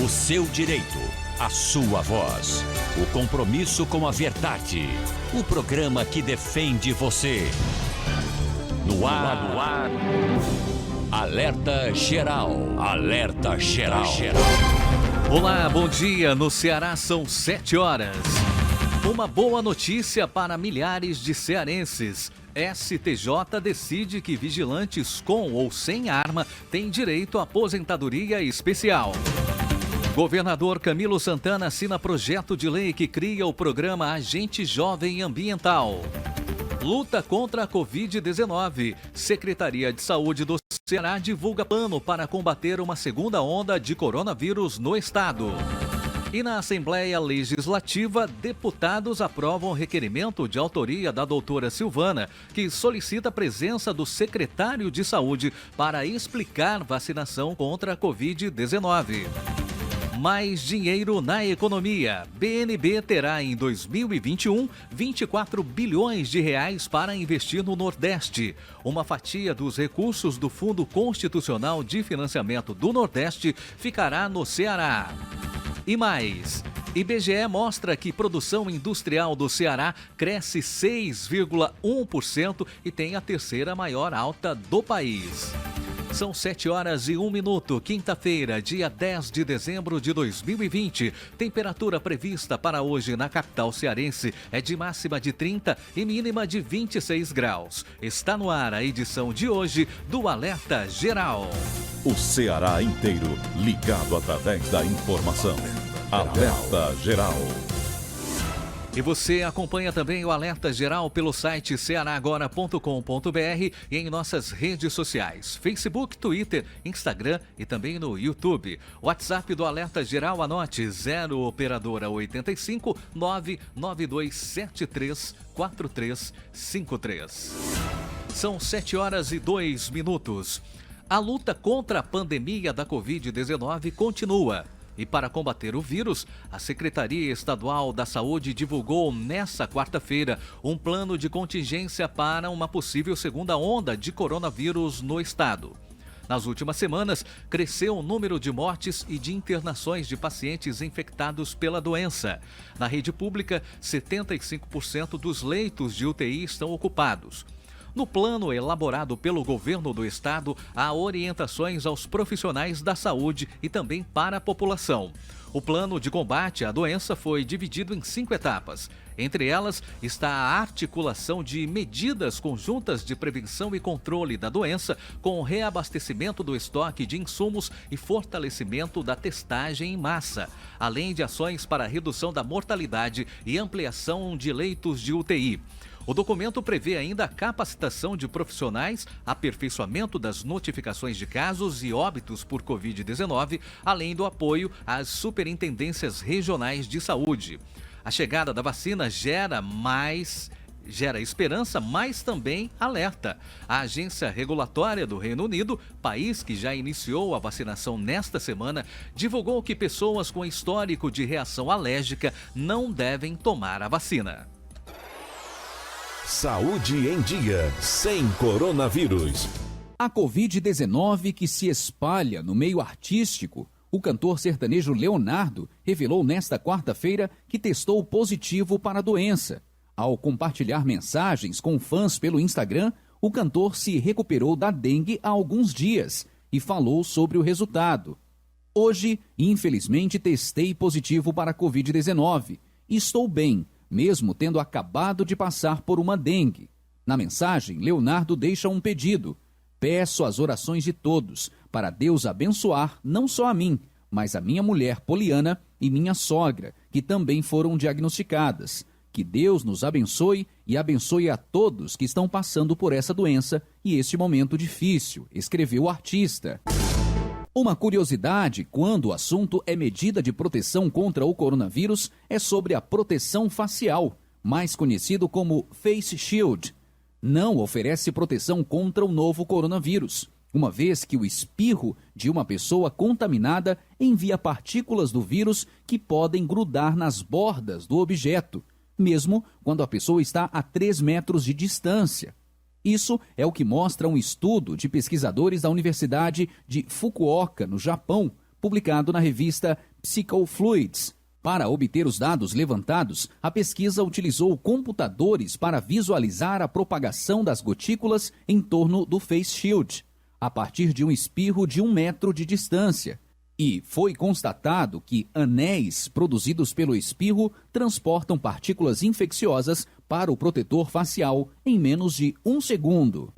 O seu direito, a sua voz. O compromisso com a verdade. O programa que defende você. No ar. Alerta Geral. Alerta Geral. Olá, bom dia. No Ceará são 7 horas. Uma boa notícia para milhares de cearenses. STJ decide que vigilantes com ou sem arma têm direito à aposentadoria especial. Governador Camilo Santana assina projeto de lei que cria o programa Agente Jovem Ambiental. Luta contra a Covid-19. Secretaria de Saúde do Ceará divulga plano para combater uma segunda onda de coronavírus no estado. E na Assembleia Legislativa, deputados aprovam requerimento de autoria da doutora Silvana, que solicita a presença do secretário de Saúde para explicar vacinação contra a Covid-19. Mais dinheiro na economia. BNB terá em 2021 24 bilhões de reais para investir no Nordeste. Uma fatia dos recursos do Fundo Constitucional de Financiamento do Nordeste ficará no Ceará. E mais, IBGE mostra que produção industrial do Ceará cresce 6,1% e tem a terceira maior alta do país. São 7 horas e 1 minuto, quinta-feira, dia 10 de dezembro de 2020. Temperatura prevista para hoje na capital cearense é de máxima de 30 e mínima de 26 graus. Está no ar a edição de hoje do Alerta Geral. O Ceará inteiro ligado através da informação. Alerta Geral. E você acompanha também o Alerta Geral pelo site cearagora.com.br e em nossas redes sociais, Facebook, Twitter, Instagram e também no YouTube. WhatsApp do Alerta Geral, anote 0 operadora 85 99273 4353. São 7 horas e 2 minutos. A luta contra a pandemia da Covid-19 continua. E para combater o vírus, a Secretaria Estadual da Saúde divulgou nesta quarta-feira um plano de contingência para uma possível segunda onda de coronavírus no estado. Nas últimas semanas, cresceu o número de mortes e de internações de pacientes infectados pela doença. Na rede pública, 75% dos leitos de UTI estão ocupados. No plano elaborado pelo governo do estado, há orientações aos profissionais da saúde e também para a população. O plano de combate à doença foi dividido em 5 etapas. Entre elas está a articulação de medidas conjuntas de prevenção e controle da doença, com o reabastecimento do estoque de insumos e fortalecimento da testagem em massa, além de ações para a redução da mortalidade e ampliação de leitos de UTI. O documento prevê ainda a capacitação de profissionais, aperfeiçoamento das notificações de casos e óbitos por Covid-19, além do apoio às superintendências regionais de saúde. A chegada da vacina gera esperança, mas também alerta. A Agência Regulatória do Reino Unido, país que já iniciou a vacinação nesta semana, divulgou que pessoas com histórico de reação alérgica não devem tomar a vacina. Saúde em dia, sem coronavírus. A Covid-19 que se espalha no meio artístico. O cantor sertanejo Leonardo revelou nesta quarta-feira que testou positivo para a doença. Ao compartilhar mensagens com fãs pelo Instagram, o cantor se recuperou da dengue há alguns dias e falou sobre o resultado. Hoje, infelizmente, testei positivo para a Covid-19 e estou bem, mesmo tendo acabado de passar por uma dengue. Na mensagem, Leonardo deixa um pedido. Peço as orações de todos para Deus abençoar não só a mim, mas a minha mulher Poliana e minha sogra, que também foram diagnosticadas. Que Deus nos abençoe e abençoe a todos que estão passando por essa doença e este momento difícil, escreveu o artista. Uma curiosidade, quando o assunto é medida de proteção contra o coronavírus, é sobre a proteção facial, mais conhecido como Face Shield. Não oferece proteção contra o novo coronavírus, uma vez que o espirro de uma pessoa contaminada envia partículas do vírus que podem grudar nas bordas do objeto, mesmo quando a pessoa está a 3 metros de distância. Isso é o que mostra um estudo de pesquisadores da Universidade de Fukuoka, no Japão, publicado na revista Psychofluids. Para obter os dados levantados, a pesquisa utilizou computadores para visualizar a propagação das gotículas em torno do face shield, a partir de um espirro de 1 metro de distância. E foi constatado que anéis produzidos pelo espirro transportam partículas infecciosas para o protetor facial em menos de 1 segundo.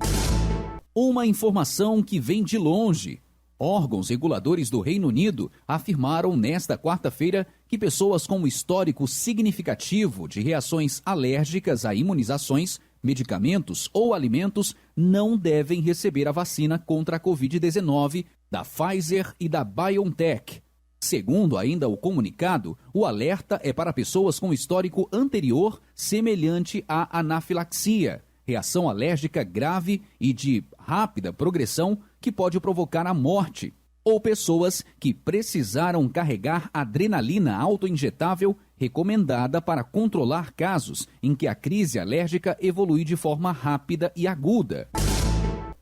Uma informação que vem de longe. Órgãos reguladores do Reino Unido afirmaram nesta quarta-feira que pessoas com um histórico significativo de reações alérgicas a imunizações, medicamentos ou alimentos não devem receber a vacina contra a Covid-19 da Pfizer e da BioNTech. Segundo ainda o comunicado, o alerta é para pessoas com histórico anterior semelhante à anafilaxia, reação alérgica grave e de rápida progressão que pode provocar a morte, ou pessoas que precisaram carregar adrenalina autoinjetável recomendada para controlar casos em que a crise alérgica evolui de forma rápida e aguda.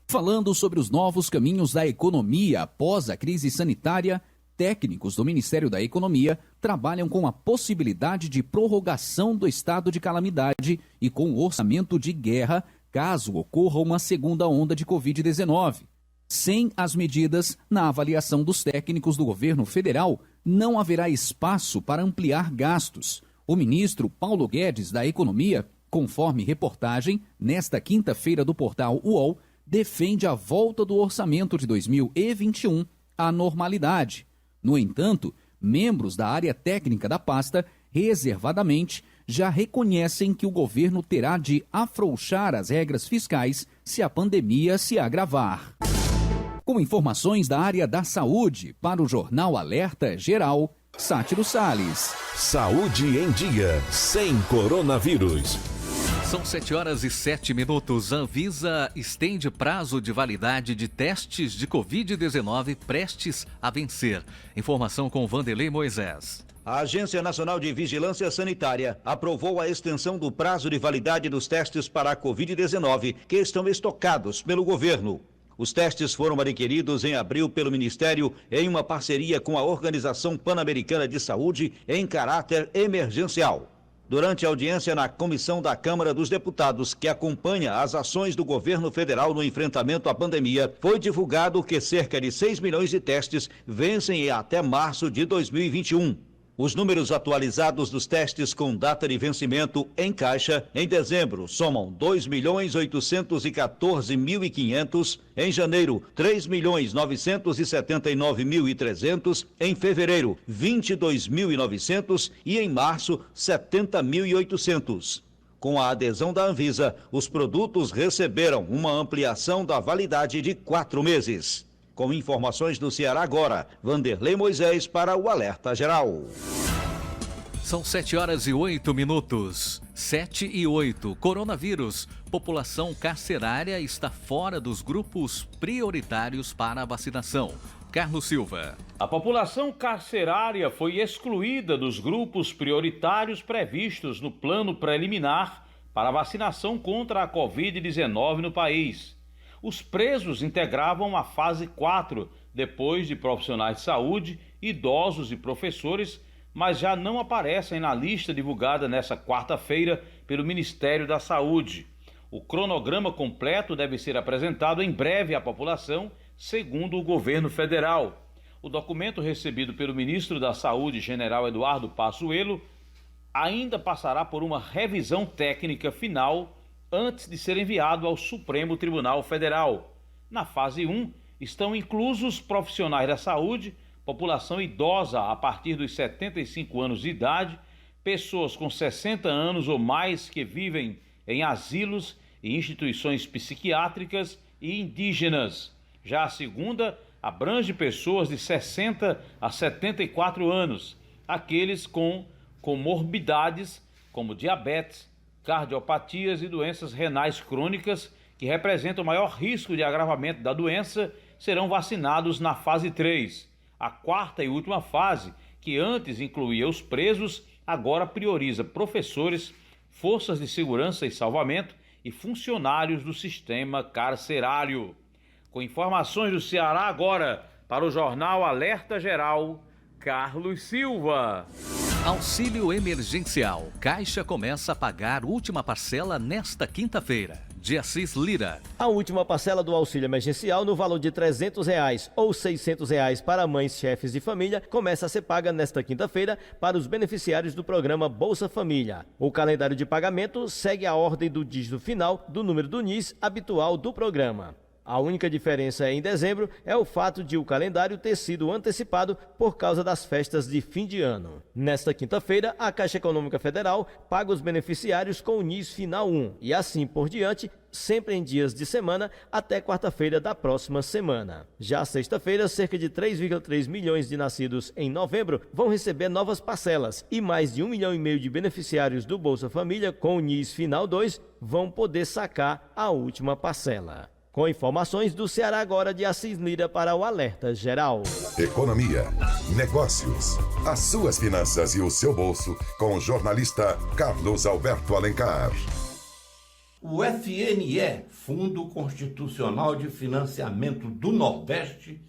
Falando sobre os novos caminhos da economia após a crise sanitária, técnicos do Ministério da Economia trabalham com a possibilidade de prorrogação do estado de calamidade e com o orçamento de guerra caso ocorra uma segunda onda de Covid-19. Sem as medidas, na avaliação dos técnicos do governo federal, não haverá espaço para ampliar gastos. O ministro Paulo Guedes da Economia, conforme reportagem nesta quinta-feira do portal UOL, defende a volta do orçamento de 2021 à normalidade. No entanto, membros da área técnica da pasta, reservadamente, já reconhecem que o governo terá de afrouxar as regras fiscais se a pandemia se agravar. Com informações da área da saúde, para o Jornal Alerta Geral, Sátiro Salles. Saúde em dia, sem coronavírus. São 7h07. Anvisa estende prazo de validade de testes de Covid-19 prestes a vencer. Informação com Vanderlei Moisés. A Agência Nacional de Vigilância Sanitária aprovou a extensão do prazo de validade dos testes para a Covid-19 que estão estocados pelo governo. Os testes foram adquiridos em abril pelo Ministério em uma parceria com a Organização Pan-Americana de Saúde em caráter emergencial. Durante a audiência na Comissão da Câmara dos Deputados, que acompanha as ações do governo federal no enfrentamento à pandemia, foi divulgado que cerca de 6 milhões de testes vencem até março de 2021. Os números atualizados dos testes com data de vencimento em caixa em dezembro somam 2.814.500, em janeiro 3.979.300, em fevereiro 22.900 e em março 70.800. Com a adesão da Anvisa, os produtos receberam uma ampliação da validade de 4 meses. Com informações do Ceará agora, Vanderlei Moisés para o Alerta Geral. São 7h08. 7h08. Coronavírus. População carcerária está fora dos grupos prioritários para a vacinação. Carlos Silva. A população carcerária foi excluída dos grupos prioritários previstos no plano preliminar para a vacinação contra a Covid-19 no país. Os presos integravam a fase 4, depois de profissionais de saúde, idosos e professores, mas já não aparecem na lista divulgada nesta quarta-feira pelo Ministério da Saúde. O cronograma completo deve ser apresentado em breve à população, segundo o governo federal. O documento recebido pelo ministro da Saúde, general Eduardo Pazuello, ainda passará por uma revisão técnica final antes de ser enviado ao Supremo Tribunal Federal. Na fase 1, estão inclusos profissionais da saúde, população idosa a partir dos 75 anos de idade, pessoas com 60 anos ou mais que vivem em asilos e instituições psiquiátricas e indígenas. Já a segunda abrange pessoas de 60 a 74 anos, aqueles com comorbidades como diabetes, cardiopatias e doenças renais crônicas que representam o maior risco de agravamento da doença serão vacinados na fase 3. A quarta e última fase, que antes incluía os presos, agora prioriza professores, forças de segurança e salvamento e funcionários do sistema carcerário. Com informações do Ceará agora, para o Jornal Alerta Geral, Carlos Silva. Auxílio emergencial. Caixa começa a pagar última parcela nesta quinta-feira. De Assis Lira. A última parcela do auxílio emergencial, no valor de R$ 300 ou R$ 600 para mães chefes de família, começa a ser paga nesta quinta-feira para os beneficiários do programa Bolsa Família. O calendário de pagamento segue a ordem do dígito final do número do NIS habitual do programa. A única diferença em dezembro é o fato de o calendário ter sido antecipado por causa das festas de fim de ano. Nesta quinta-feira, a Caixa Econômica Federal paga os beneficiários com o NIS Final 1 e assim por diante, sempre em dias de semana até quarta-feira da próxima semana. Já sexta-feira, cerca de 3,3 milhões de nascidos em novembro vão receber novas parcelas e mais de 1,5 milhão de beneficiários do Bolsa Família com o NIS Final 2 vão poder sacar a última parcela. Com informações do Ceará agora de Assis Lira para o Alerta Geral. Economia, negócios, as suas finanças e o seu bolso com o jornalista Carlos Alberto Alencar. O FNE, Fundo Constitucional de Financiamento do Nordeste,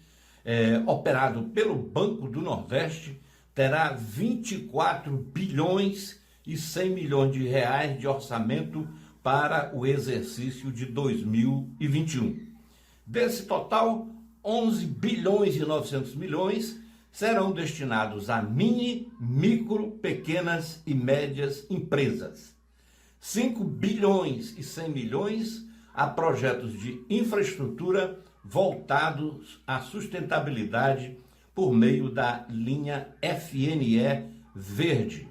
operado pelo Banco do Nordeste, terá 24 bilhões e 100 milhões de reais de orçamento para o exercício de 2021. Desse total, 11 bilhões e 900 milhões serão destinados a mini, micro, pequenas e médias empresas. 5 bilhões e 100 milhões a projetos de infraestrutura voltados à sustentabilidade por meio da linha FNE Verde.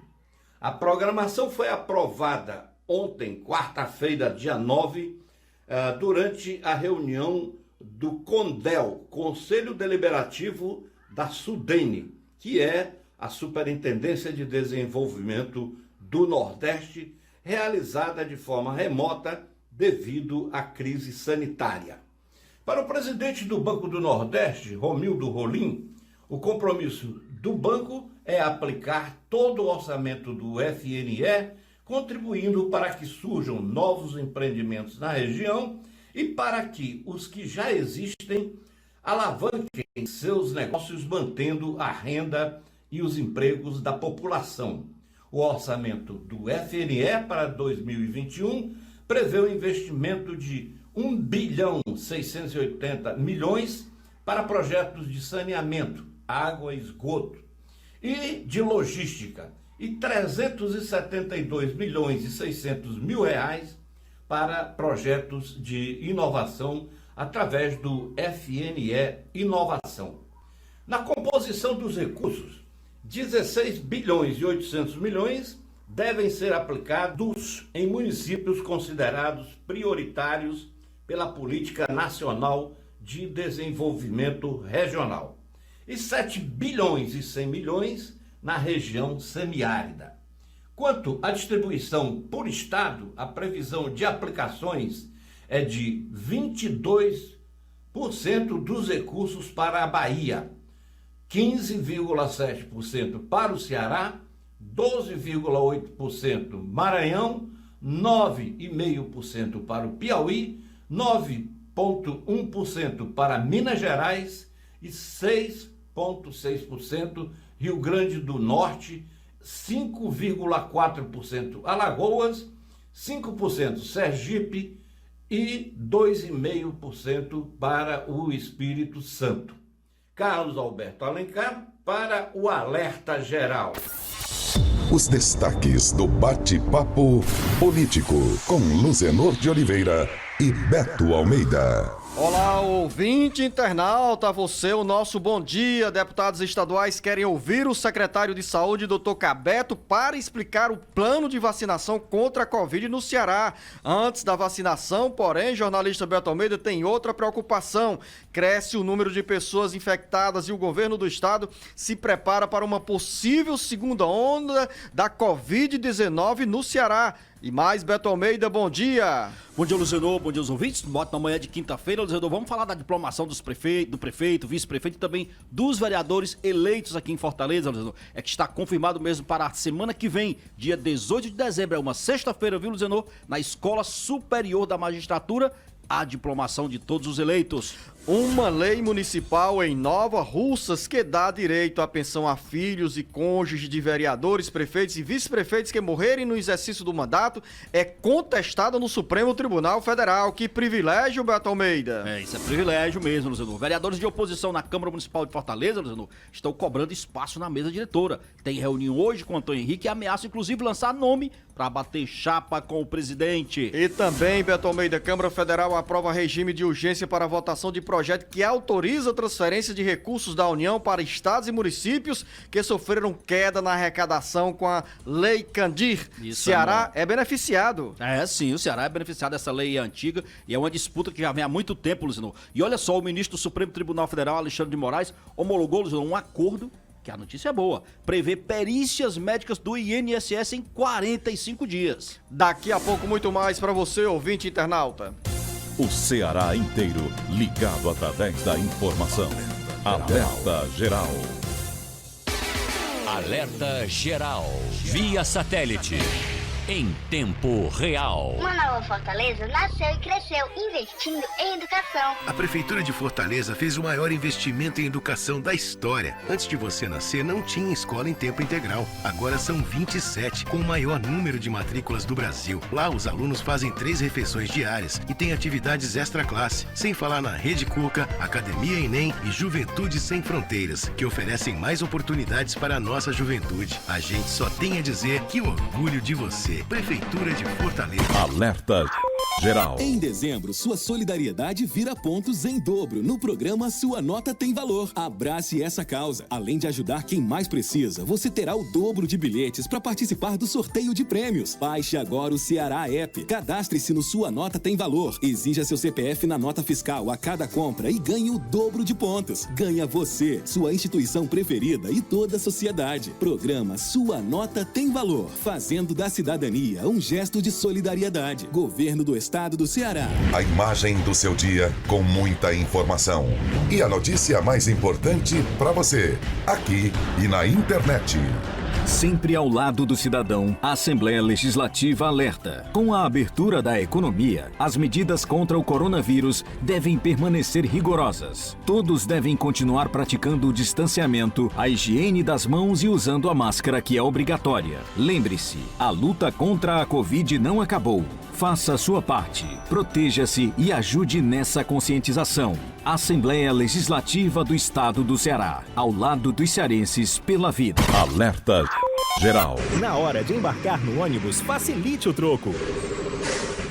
A programação foi aprovada ontem, quarta-feira, dia 9, durante a reunião do CONDEL, Conselho Deliberativo da SUDENE, que é a Superintendência de Desenvolvimento do Nordeste, realizada de forma remota devido à crise sanitária. Para o presidente do Banco do Nordeste, Romildo Rolim, o compromisso do banco é aplicar todo o orçamento do FNE, contribuindo para que surjam novos empreendimentos na região e para que os que já existem alavanquem seus negócios, mantendo a renda e os empregos da população. O orçamento do FNE para 2021 prevê o investimento de 1 bilhão 680 milhões para projetos de saneamento, água e esgoto e de logística, e 372 milhões e 600 mil reais para projetos de inovação através do FNE Inovação. Na composição dos recursos, 16 bilhões e 800 milhões devem ser aplicados em municípios considerados prioritários pela Política Nacional de Desenvolvimento Regional e 7 bilhões e 100 milhões na região semiárida. Quanto à distribuição por estado, a previsão de aplicações é de 22% dos recursos para a Bahia, 15,7% para o Ceará, 12,8% Maranhão, 9,5% para o Piauí, 9,1% para Minas Gerais e 6,6% Rio Grande do Norte, 5,4% Alagoas, 5% Sergipe e 2,5% para o Espírito Santo. Carlos Alberto Alencar para o Alerta Geral. Os destaques do bate-papo político com Luzenor de Oliveira e Beto Almeida. Olá, ouvinte internauta, você, o nosso bom dia. Deputados estaduais querem ouvir o secretário de Saúde, Dr. Cabeto, para explicar o plano de vacinação contra a Covid no Ceará. Antes da vacinação, porém, jornalista Beto Almeida tem outra preocupação. Cresce o número de pessoas infectadas e o governo do estado se prepara para uma possível segunda onda da Covid-19 no Ceará. E mais, Beto Almeida, bom dia. Bom dia, Luzenor, bom dia aos ouvintes. Bota na manhã de quinta-feira, Luzenor, vamos falar da diplomação do prefeito, vice-prefeito e também dos vereadores eleitos aqui em Fortaleza, Luzenor. É que está confirmado mesmo para a semana que vem, dia 18 de dezembro, é uma sexta-feira, viu, Luzenor? Na Escola Superior da Magistratura, a diplomação de todos os eleitos. Uma lei municipal em Nova Russas que dá direito à pensão a filhos e cônjuges de vereadores, prefeitos e vice-prefeitos que morrerem no exercício do mandato é contestada no Supremo Tribunal Federal. Que privilégio, Beto Almeida. Isso é privilégio mesmo, Luciano. Vereadores de oposição na Câmara Municipal de Fortaleza, Luciano, estão cobrando espaço na mesa diretora. Tem reunião hoje com o Antônio Henrique e ameaça, inclusive, lançar nome para bater chapa com o presidente. E também, Beto Almeida, Câmara Federal aprova regime de urgência para a votação de projeto que autoriza a transferência de recursos da União para estados e municípios que sofreram queda na arrecadação com a Lei Candir. Ceará é beneficiado. Sim, o Ceará é beneficiado dessa lei antiga e é uma disputa que já vem há muito tempo, Luciano. E olha só, o ministro do Supremo Tribunal Federal, Alexandre de Moraes, homologou, Luciano, um acordo que a notícia é boa, prevê perícias médicas do INSS em 45 dias. Daqui a pouco muito mais para você, ouvinte internauta. O Ceará inteiro ligado através da informação. Alerta Geral. Alerta Geral. Via satélite. Em tempo real. Uma nova Fortaleza nasceu e cresceu, investindo em educação. A Prefeitura de Fortaleza fez o maior investimento em educação da história. Antes de você nascer, não tinha escola em tempo integral. Agora são 27, com o maior número de matrículas do Brasil. Lá, os alunos fazem 3 refeições diárias e têm atividades extra-classe. Sem falar na Rede Cuca, Academia Enem e Juventude Sem Fronteiras, que oferecem mais oportunidades para a nossa juventude. A gente só tem a dizer que orgulho de você. Prefeitura de Fortaleza. Alerta Geral. Em dezembro, sua solidariedade vira pontos em dobro no programa Sua Nota Tem Valor. Abrace essa causa. Além de ajudar quem mais precisa, você terá o dobro de bilhetes para participar do sorteio de prêmios. Baixe agora o Ceará App. Cadastre-se no Sua Nota Tem Valor. Exija seu CPF na nota fiscal a cada compra e ganhe o dobro de pontos. Ganha você, sua instituição preferida e toda a sociedade. Programa Sua Nota Tem Valor. Fazendo da cidadania um gesto de solidariedade. Governo do Estado do Ceará. A imagem do seu dia com muita informação. E a notícia mais importante para você, aqui e na internet. Sempre ao lado do cidadão, a Assembleia Legislativa alerta. Com a abertura da economia, as medidas contra o coronavírus devem permanecer rigorosas. Todos devem continuar praticando o distanciamento, a higiene das mãos e usando a máscara, que é obrigatória. Lembre-se, a luta contra a Covid não acabou. Faça a sua parte, proteja-se e ajude nessa conscientização. Assembleia Legislativa do Estado do Ceará, ao lado dos cearenses pela vida. Alerta Geral. Na hora de embarcar no ônibus, facilite o troco.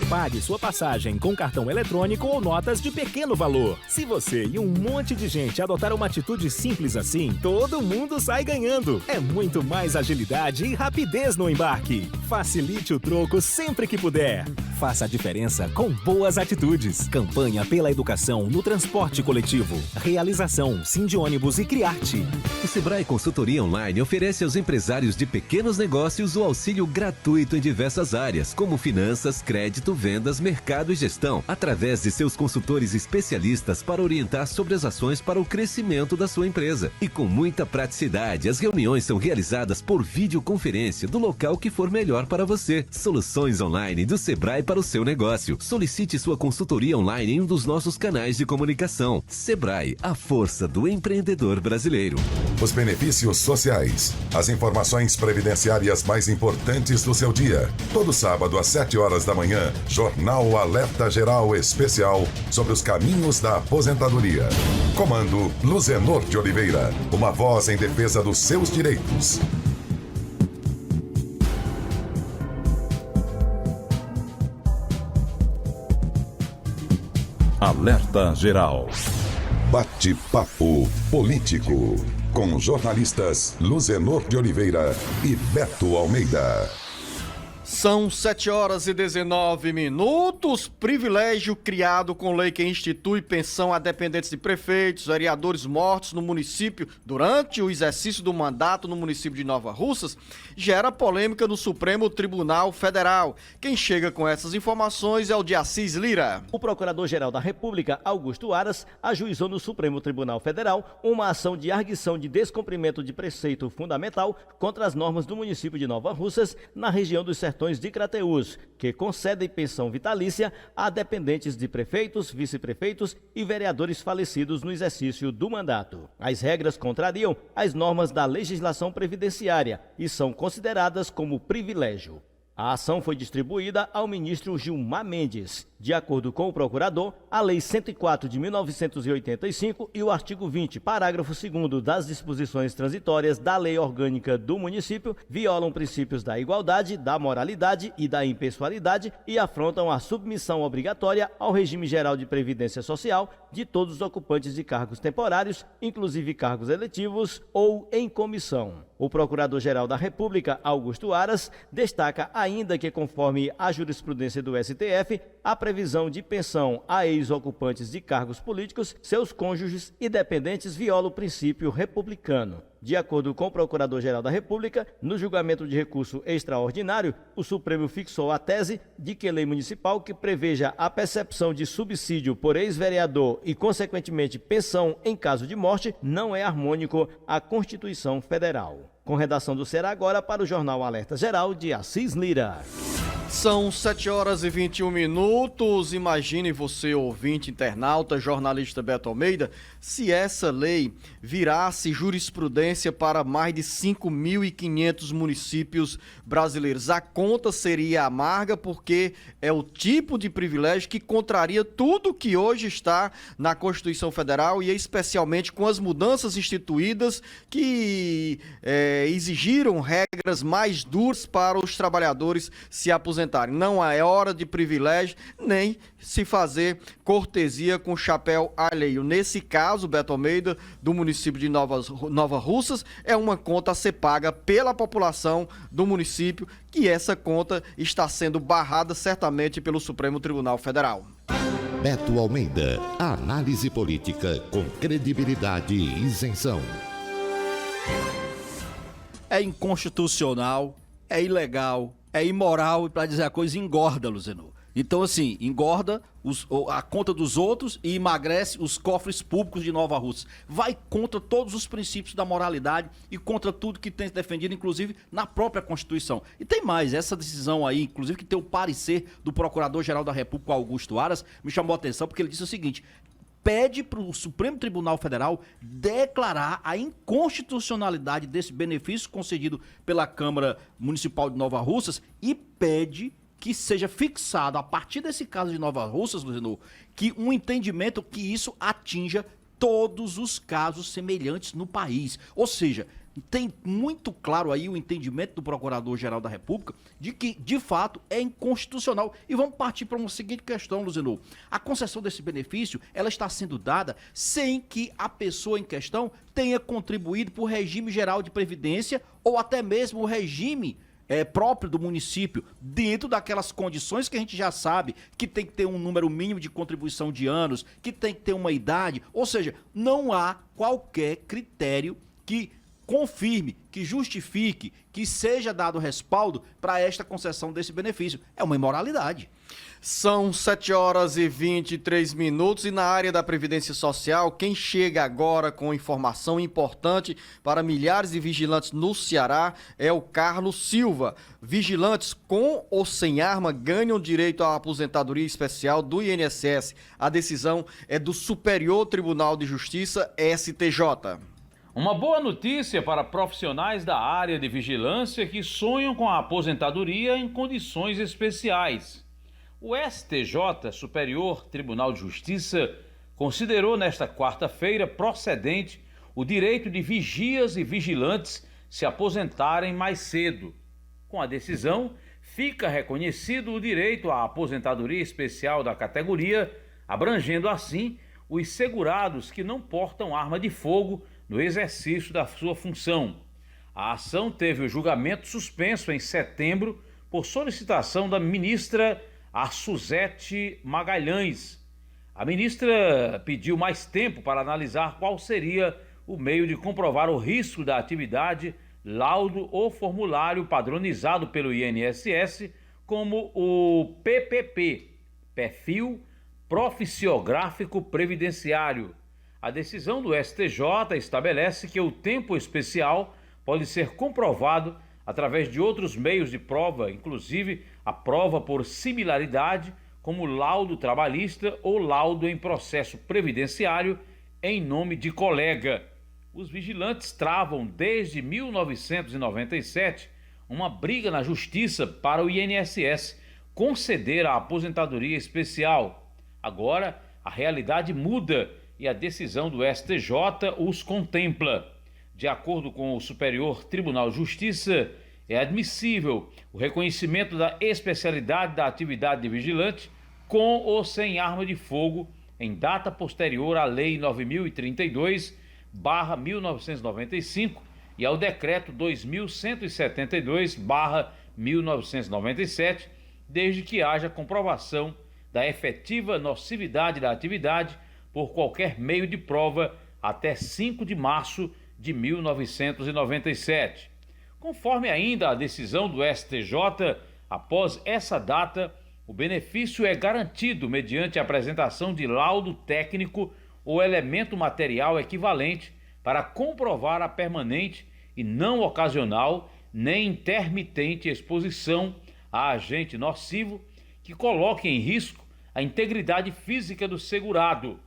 Pague sua passagem com cartão eletrônico ou notas de pequeno valor. Se você e um monte de gente adotar uma atitude simples assim, todo mundo sai ganhando. É muito mais agilidade e rapidez no embarque. Facilite o troco sempre que puder. Faça a diferença com boas atitudes. Campanha pela educação no transporte coletivo. Realização Sindônibus e Criarte. O Sebrae Consultoria Online oferece aos empresários de pequenos negócios o auxílio gratuito em diversas áreas, como finanças, crédito, vendas, mercado e gestão, através de seus consultores especialistas para orientar sobre as ações para o crescimento da sua empresa. E com muita praticidade, as reuniões são realizadas por videoconferência do local que for melhor para você. Soluções online do Sebrae para o seu negócio. Solicite sua consultoria online em um dos nossos canais de comunicação. Sebrae, a força do empreendedor brasileiro. Os benefícios sociais, as informações previdenciárias mais importantes do seu dia. Todo sábado às 7 horas da manhã, Jornal Alerta Geral Especial sobre os caminhos da aposentadoria. Comando Luzenor de Oliveira, uma voz em defesa dos seus direitos. Alerta Geral. Bate-papo político com jornalistas Luzenor de Oliveira e Beto Almeida. São 7 horas e 19 minutos. Privilégio criado com lei que institui pensão a dependentes de prefeitos, vereadores mortos no município durante o exercício do mandato no município de Nova Russas gera polêmica no Supremo Tribunal Federal. Quem chega com essas informações é o de Assis Lira. O Procurador-Geral da República, Augusto Aras, ajuizou no Supremo Tribunal Federal uma ação de arguição de descumprimento de preceito fundamental contra as normas do município de Nova Russas, na região dos Sertões Sertões de Crateús, que concedem pensão vitalícia a dependentes de prefeitos, vice-prefeitos e vereadores falecidos no exercício do mandato. As regras contrariam as normas da legislação previdenciária e são consideradas como privilégio. A ação foi distribuída ao ministro Gilmar Mendes. De acordo com o procurador, a Lei 104 de 1985 e o artigo 20, parágrafo 2º das disposições transitórias da Lei Orgânica do município violam princípios da igualdade, da moralidade e da impessoalidade e afrontam a submissão obrigatória ao regime geral de previdência social de todos os ocupantes de cargos temporários, inclusive cargos eletivos ou em comissão. O Procurador-Geral da República, Augusto Aras, destaca ainda que, conforme a jurisprudência do STF, a previsão de pensão a ex-ocupantes de cargos políticos, seus cônjuges e dependentes viola o princípio republicano. De acordo com o Procurador-Geral da República, no julgamento de recurso extraordinário, o Supremo fixou a tese de que lei municipal que preveja a percepção de subsídio por ex-vereador e, consequentemente, pensão em caso de morte não é harmônico à Constituição Federal. Com redação do Ceará agora para o Jornal Alerta Geral de Assis Lira. São 7h21. Imagine você, ouvinte, internauta, jornalista Beto Almeida, se essa lei virasse jurisprudência para mais de 5.500 municípios brasileiros. A conta seria amarga porque é o tipo de privilégio que contraria tudo que hoje está na Constituição Federal e especialmente com as mudanças instituídas que exigiram regras mais duras para os trabalhadores se aposentarem. Não é hora de privilégio, nem se fazer cortesia com chapéu alheio. Nesse caso, Beto Almeida, do município de Nova Russas, é uma conta a ser paga pela população do município, que essa conta está sendo barrada certamente pelo Supremo Tribunal Federal. Beto Almeida, análise política com credibilidade e isenção. É inconstitucional, é ilegal, é imoral e, para dizer a coisa, engorda, Luzenor. Então, assim, engorda a conta dos outros e emagrece os cofres públicos de Nova Russas. Vai contra todos os princípios da moralidade e contra tudo que tem se defendido, inclusive na própria Constituição. E tem mais, essa decisão aí, inclusive que tem o parecer do Procurador-Geral da República, Augusto Aras, me chamou a atenção porque ele disse o seguinte: pede para o Supremo Tribunal Federal declarar a inconstitucionalidade desse benefício concedido pela Câmara Municipal de Nova Russas e pede que seja fixado, a partir desse caso de Nova Russas, Luzenor, que um entendimento que isso atinja todos os casos semelhantes no país. Ou seja, tem muito claro aí o entendimento do Procurador-Geral da República de que, de fato, é inconstitucional. E vamos partir para uma seguinte questão, Luzenor. A concessão desse benefício, ela está sendo dada sem que a pessoa em questão tenha contribuído para o regime geral de previdência ou até mesmo o regime próprio do município, dentro daquelas condições que a gente já sabe, que tem que ter um número mínimo de contribuição de anos, que tem que ter uma idade, ou seja, não há qualquer critério que confirme, que justifique, que seja dado respaldo para esta concessão desse benefício. É uma imoralidade. São 7h23 e na área da Previdência Social, quem chega agora com informação importante para milhares de vigilantes no Ceará é o Carlos Silva. Vigilantes com ou sem arma ganham direito à aposentadoria especial do INSS. A decisão é do Superior Tribunal de Justiça, STJ. Uma boa notícia para profissionais da área de vigilância que sonham com a aposentadoria em condições especiais. O STJ, Superior Tribunal de Justiça, considerou nesta quarta-feira procedente o direito de vigias e vigilantes se aposentarem mais cedo. Com a decisão, fica reconhecido o direito à aposentadoria especial da categoria, abrangendo assim os segurados que não portam arma de fogo no exercício da sua função. A ação teve o julgamento suspenso em setembro por solicitação da ministra Suzete Magalhães. A ministra pediu mais tempo para analisar qual seria o meio de comprovar o risco da atividade, laudo ou formulário padronizado pelo INSS, como o PPP, Perfil Profissiográfico Previdenciário. A decisão do STJ estabelece que o tempo especial pode ser comprovado através de outros meios de prova, inclusive a prova por similaridade, como laudo trabalhista ou laudo em processo previdenciário em nome de colega. Os vigilantes travam desde 1997 uma briga na justiça para o INSS conceder a aposentadoria especial. Agora, a realidade muda e a decisão do STJ os contempla. De acordo com o Superior Tribunal de Justiça, é admissível o reconhecimento da especialidade da atividade de vigilante com ou sem arma de fogo em data posterior à Lei 9.032/1995 e ao Decreto 2.172/1997, desde que haja comprovação da efetiva nocividade da atividade por qualquer meio de prova até 5 de março de 1997. Conforme ainda a decisão do STJ, após essa data, o benefício é garantido mediante a apresentação de laudo técnico ou elemento material equivalente para comprovar a permanente e não ocasional nem intermitente exposição a agente nocivo que coloque em risco a integridade física do segurado.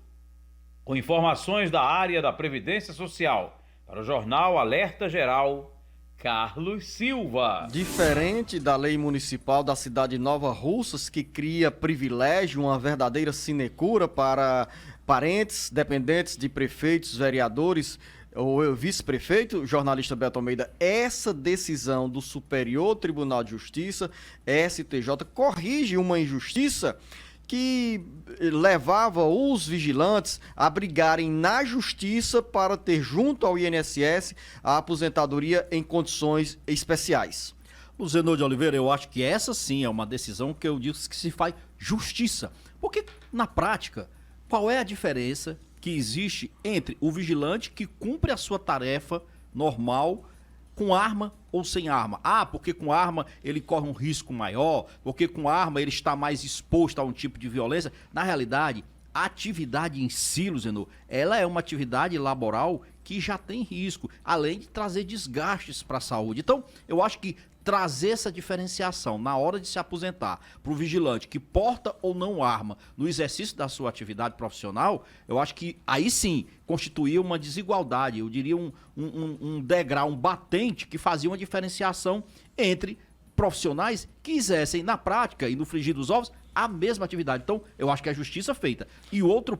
Com informações da área da Previdência Social, para o Jornal Alerta Geral, Carlos Silva. Diferente da lei municipal da cidade de Nova Russas, que cria privilégio, uma verdadeira sinecura para parentes, dependentes de prefeitos, vereadores ou vice-prefeito, jornalista Beto Almeida, essa decisão do Superior Tribunal de Justiça, STJ, corrige uma injustiça que levava os vigilantes a brigarem na justiça para ter junto ao INSS a aposentadoria em condições especiais. Luzenor de Oliveira, eu acho que essa sim é uma decisão que eu digo que se faz justiça. Porque, na prática, qual é a diferença que existe entre o vigilante que cumpre a sua tarefa normal com arma ou sem arma? Ah, porque com arma ele corre um risco maior, porque com arma ele está mais exposto a um tipo de violência. Na realidade, a atividade em si, Luzenor, ela é uma atividade laboral que já tem risco, além de trazer desgastes para a saúde. Então, eu acho que trazer essa diferenciação na hora de se aposentar para o vigilante que porta ou não arma no exercício da sua atividade profissional, eu acho que aí sim constituía uma desigualdade, eu diria um degrau, um batente que fazia uma diferenciação entre profissionais que exercem na prática e no frigir dos ovos a mesma atividade. Então, eu acho que é a justiça feita. E outro...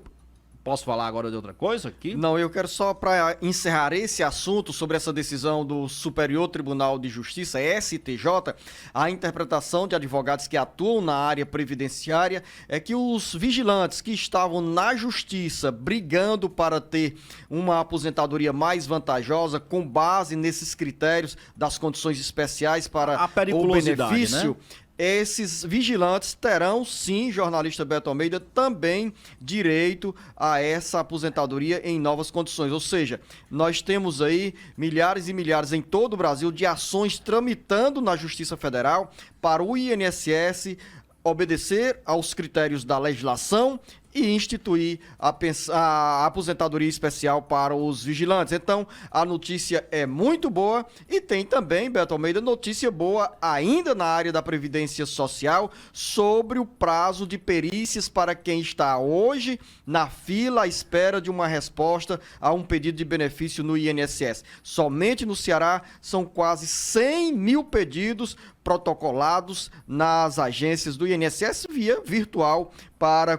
Posso falar agora de outra coisa aqui? Não, eu quero só, para encerrar esse assunto sobre essa decisão do Superior Tribunal de Justiça, STJ, a interpretação de advogados que atuam na área previdenciária é que os vigilantes que estavam na justiça brigando para ter uma aposentadoria mais vantajosa com base nesses critérios das condições especiais para o benefício... Né? Esses vigilantes terão, sim, jornalista Beto Almeida, também direito a essa aposentadoria em novas condições. Ou seja, nós temos aí milhares e milhares em todo o Brasil de ações tramitando na Justiça Federal para o INSS obedecer aos critérios da legislação e instituir a aposentadoria especial para os vigilantes. Então, a notícia é muito boa e tem também, Beto Almeida, notícia boa ainda na área da Previdência Social sobre o prazo de perícias para quem está hoje na fila à espera de uma resposta a um pedido de benefício no INSS. Somente no Ceará são quase 100 mil pedidos protocolados nas agências do INSS via virtual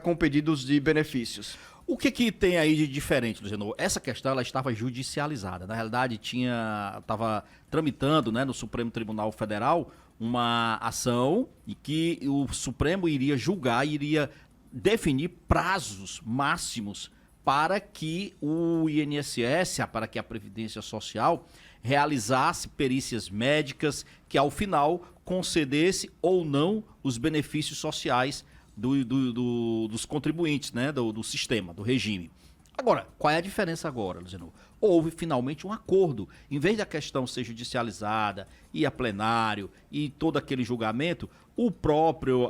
com pedidos de benefícios. O que tem aí de diferente, Luciano? Essa questão ela estava judicializada. Na realidade, estava tramitando, né, no Supremo Tribunal Federal uma ação e que o Supremo iria julgar, iria definir prazos máximos para que o INSS, para que a Previdência Social realizasse perícias médicas que, ao final, concedesse ou não os benefícios sociais dos contribuintes, né, do sistema, do regime. Agora, qual é a diferença agora, Luciano? Houve finalmente um acordo. Em vez da questão ser judicializada, ir a plenário e todo aquele julgamento,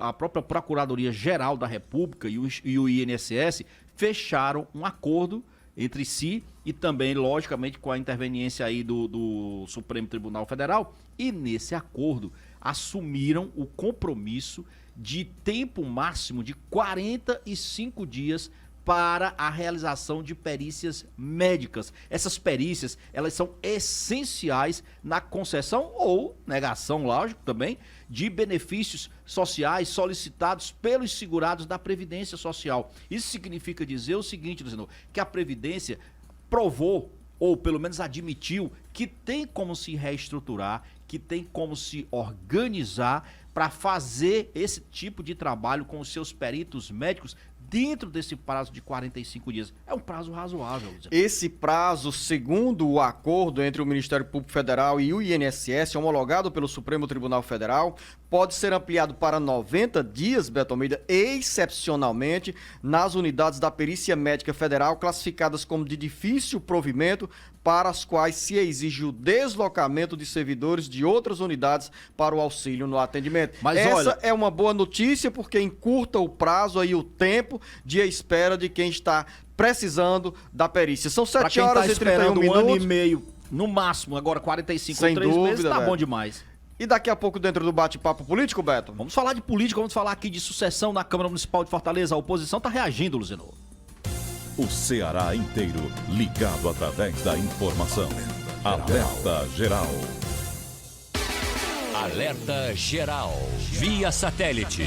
a própria Procuradoria-Geral da República e o INSS fecharam um acordo entre si e também, logicamente, com a interveniência aí do Supremo Tribunal Federal. E nesse acordo assumiram o compromisso de tempo máximo de 45 dias para a realização de perícias médicas. Essas perícias, elas são essenciais na concessão ou negação, lógico, também, de benefícios sociais solicitados pelos segurados da Previdência Social. Isso significa dizer o seguinte, Luciano, que a Previdência provou, ou pelo menos admitiu, que tem como se reestruturar, que tem como se organizar para fazer esse tipo de trabalho com os seus peritos médicos dentro desse prazo de 45 dias. É um prazo razoável. Esse prazo, segundo o acordo entre o Ministério Público Federal e o INSS, homologado pelo Supremo Tribunal Federal, pode ser ampliado para 90 dias, Beto Almeida, excepcionalmente, nas unidades da Perícia Médica Federal, classificadas como de difícil provimento, para as quais se exige o deslocamento de servidores de outras unidades para o auxílio no atendimento. Mas essa é uma boa notícia, porque encurta o prazo aí, o tempo de espera de quem está precisando da perícia. São 7 horas e 31 minutos. Um ano e meio, no máximo, agora 45 ou 3 meses, tá bom demais. E daqui a pouco, dentro do bate-papo político, Beto? Vamos falar de política, vamos falar aqui de sucessão na Câmara Municipal de Fortaleza. A oposição tá reagindo, Luciano. O Ceará inteiro ligado através da informação. Alerta Geral. Alerta Geral. Via satélite.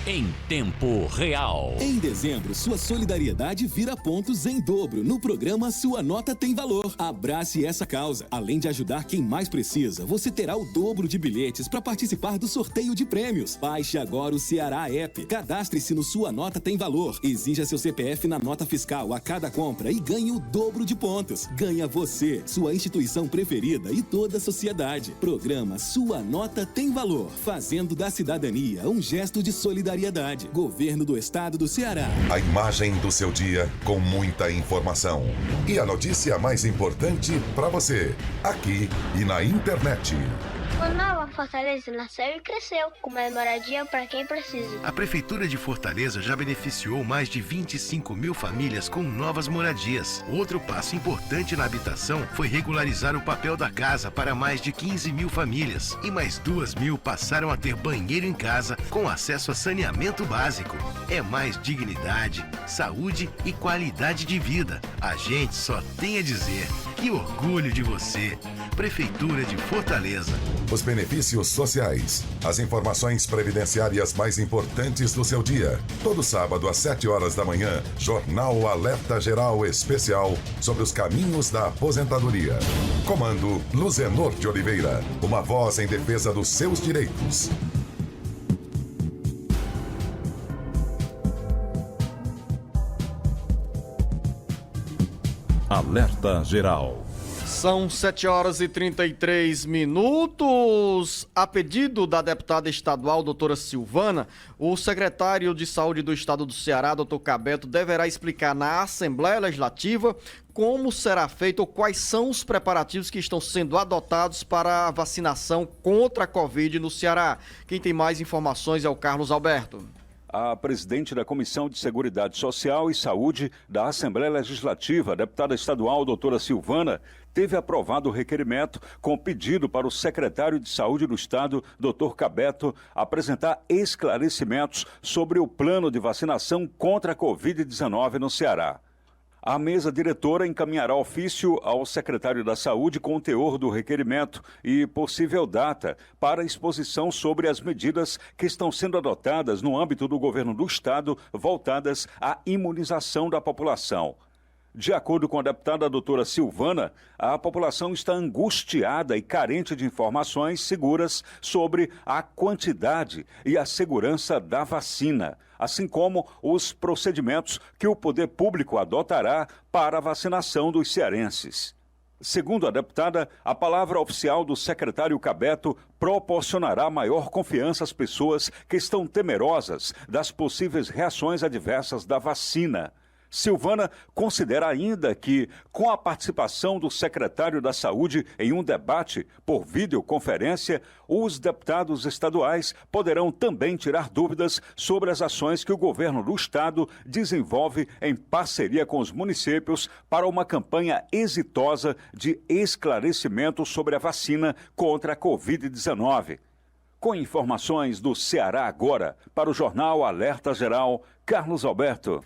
Em tempo real. Em dezembro, sua solidariedade vira pontos em dobro no programa Sua Nota Tem Valor. Abrace essa causa. Além de ajudar quem mais precisa, você terá o dobro de bilhetes para participar do sorteio de prêmios. Baixe agora o Ceará App. Cadastre-se no Sua Nota Tem Valor. Exija seu CPF na nota fiscal a cada compra e ganhe o dobro de pontos. Ganha você, sua instituição preferida e toda a sociedade. Programa Sua Nota Tem Valor. Fazendo da cidadania um gesto de solidariedade. Governo do Estado do Ceará. A imagem do seu dia com muita informação. E a notícia mais importante para você, aqui e na internet. O Nova Fortaleza nasceu e cresceu, com mais moradia para quem precisa. A Prefeitura de Fortaleza já beneficiou mais de 25 mil famílias com novas moradias. Outro passo importante na habitação foi regularizar o papel da casa para mais de 15 mil famílias. E mais 2 mil passaram a ter banheiro em casa com acesso a saneamento básico. É mais dignidade, saúde e qualidade de vida. A gente só tem a dizer: que orgulho de você! Prefeitura de Fortaleza. Os benefícios sociais, as informações previdenciárias mais importantes do seu dia. Todo sábado às 7 horas da manhã, Jornal Alerta Geral Especial sobre os caminhos da aposentadoria. Comando Luzenor de Oliveira, uma voz em defesa dos seus direitos. Alerta Geral. São 7 horas e 33 minutos. A pedido da deputada estadual, doutora Silvana, o secretário de Saúde do Estado do Ceará, doutor Cabeto, deverá explicar na Assembleia Legislativa como será feito ou quais são os preparativos que estão sendo adotados para a vacinação contra a Covid no Ceará. Quem tem mais informações é o Carlos Alberto. A presidente da Comissão de Seguridade Social e Saúde da Assembleia Legislativa, a deputada estadual doutora Silvana, teve aprovado o requerimento com pedido para o secretário de Saúde do Estado, doutor Cabeto, apresentar esclarecimentos sobre o plano de vacinação contra a Covid-19 no Ceará. A mesa diretora encaminhará ofício ao secretário da Saúde com o teor do requerimento e possível data para exposição sobre as medidas que estão sendo adotadas no âmbito do governo do Estado voltadas à imunização da população. De acordo com a deputada doutora Silvana, a população está angustiada e carente de informações seguras sobre a quantidade e a segurança da vacina, assim como os procedimentos que o poder público adotará para a vacinação dos cearenses. Segundo a deputada, a palavra oficial do secretário Cabeto proporcionará maior confiança às pessoas que estão temerosas das possíveis reações adversas da vacina. Silvana considera ainda que, com a participação do secretário da Saúde em um debate por videoconferência, os deputados estaduais poderão também tirar dúvidas sobre as ações que o governo do estado desenvolve em parceria com os municípios para uma campanha exitosa de esclarecimento sobre a vacina contra a Covid-19. Com informações do Ceará Agora, para o Jornal Alerta Geral, Carlos Alberto.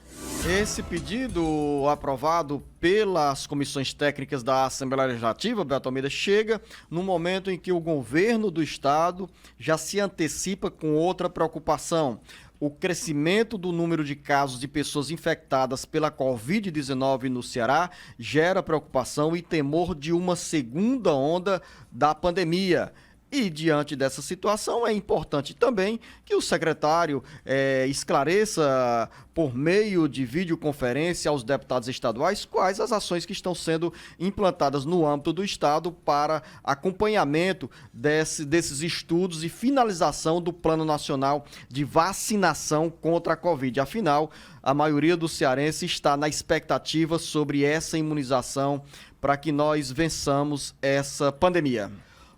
Esse pedido aprovado pelas comissões técnicas da Assembleia Legislativa, Beto Almeida, chega no momento em que o governo do estado já se antecipa com outra preocupação. O crescimento do número de casos de pessoas infectadas pela Covid-19 no Ceará gera preocupação e temor de uma segunda onda da pandemia. E, diante dessa situação, é importante também que o secretário esclareça, por meio de videoconferência aos deputados estaduais, quais as ações que estão sendo implantadas no âmbito do estado para acompanhamento desses estudos e finalização do Plano Nacional de Vacinação contra a Covid. Afinal, a maioria dos cearenses está na expectativa sobre essa imunização para que nós vençamos essa pandemia.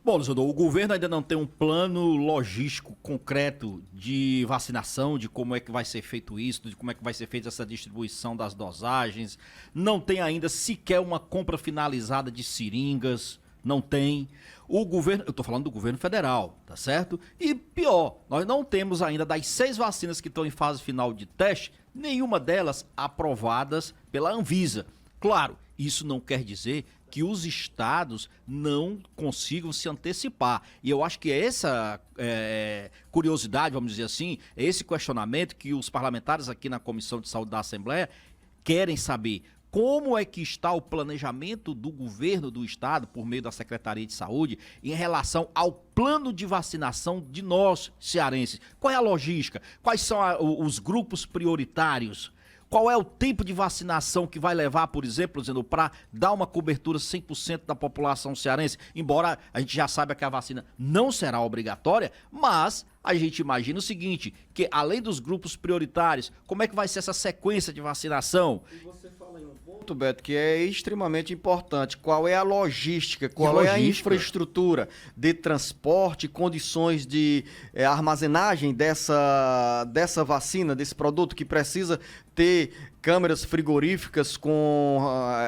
Bom, Luciano, o governo ainda não tem um plano logístico concreto de vacinação, de como é que vai ser feito isso, de como é que vai ser feita essa distribuição das dosagens. Não tem ainda sequer uma compra finalizada de seringas, não tem. O governo, eu estou falando do governo federal, tá certo? E pior, nós não temos ainda das 6 vacinas que estão em fase final de teste, nenhuma delas aprovadas pela Anvisa. Claro, isso não quer dizer que os estados não consigam se antecipar. E eu acho que essa curiosidade, vamos dizer assim, esse questionamento que os parlamentares aqui na Comissão de Saúde da Assembleia querem saber. Como é que está o planejamento do governo do estado, por meio da Secretaria de Saúde, em relação ao plano de vacinação de nós, cearenses? Qual é a logística? Quais são os grupos prioritários? Qual é o tempo de vacinação que vai levar, por exemplo, para dar uma cobertura 100% da população cearense? Embora a gente já saiba que a vacina não será obrigatória, mas a gente imagina o seguinte, que além dos grupos prioritários, como é que vai ser essa sequência de vacinação? E você fala em um ponto, Beto, que é extremamente importante. Qual é a logística, qual é a infraestrutura de transporte, condições de armazenagem dessa vacina, desse produto que precisa ter câmeras frigoríficas com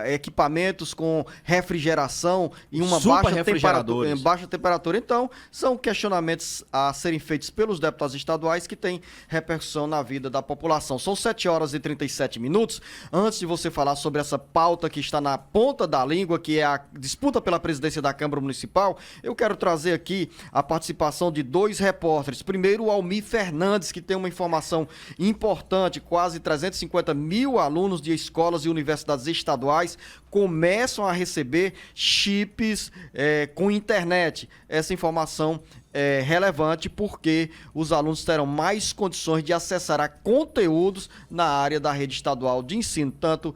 equipamentos com refrigeração em uma baixa temperatura. Então, são questionamentos a serem feitos pelos deputados estaduais que têm repercussão na vida da população. São 7 horas e 37 minutos. Antes de você falar sobre essa pauta que está na ponta da língua, que é a disputa pela presidência da Câmara Municipal, eu quero trazer aqui a participação de 2 repórteres. Primeiro, o Almir Fernandes, que tem uma informação importante. Quase 350 mil alunos de escolas e universidades estaduais começam a receber chips com internet. Essa informação é relevante porque os alunos terão mais condições de acessar a conteúdos na área da rede estadual de ensino, tanto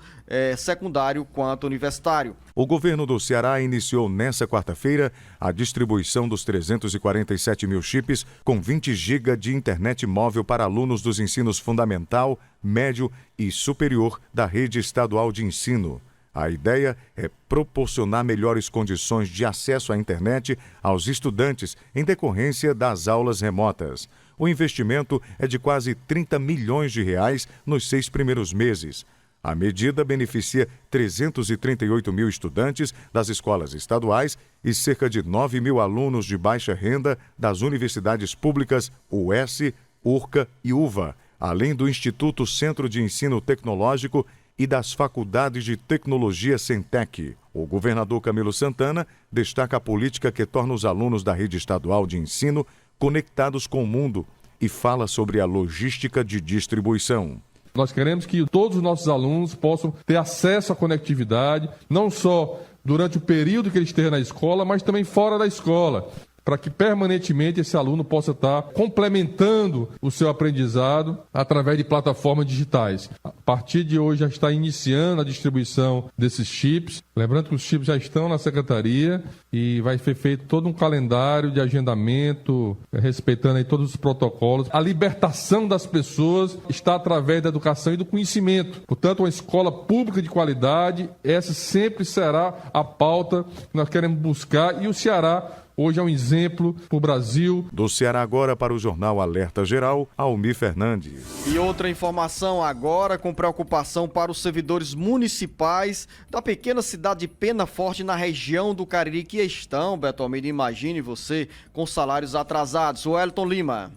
secundário quanto universitário. O governo do Ceará iniciou nesta quarta-feira a distribuição dos 347 mil chips com 20 GB de internet móvel para alunos dos ensinos fundamental, médio e superior da rede estadual de ensino. A ideia é proporcionar melhores condições de acesso à internet aos estudantes em decorrência das aulas remotas. O investimento é de quase 30 milhões de reais nos 6 primeiros meses. A medida beneficia 338 mil estudantes das escolas estaduais e cerca de 9 mil alunos de baixa renda das universidades públicas UES, URCA e UVA, além do Instituto Centro de Ensino Tecnológico e das faculdades de tecnologia Centec. O governador Camilo Santana destaca a política que torna os alunos da rede estadual de ensino conectados com o mundo e fala sobre a logística de distribuição. Nós queremos que todos os nossos alunos possam ter acesso à conectividade, não só durante o período que eles estejam na escola, mas também fora da escola, para que permanentemente esse aluno possa estar complementando o seu aprendizado através de plataformas digitais. A partir de hoje já está iniciando a distribuição desses chips. Lembrando que os chips já estão na secretaria e vai ser feito todo um calendário de agendamento, respeitando aí todos os protocolos. A libertação das pessoas está através da educação e do conhecimento. Portanto, uma escola pública de qualidade, essa sempre será a pauta que nós queremos buscar, e o Ceará hoje é um exemplo para o Brasil. Do Ceará agora para o Jornal Alerta Geral, Almir Fernandes. E outra informação agora, com preocupação para os servidores municipais da pequena cidade de Penaforte, na região do Cariri, que estão, Beto Almeida, imagine você, com salários atrasados. O Wellington Lima.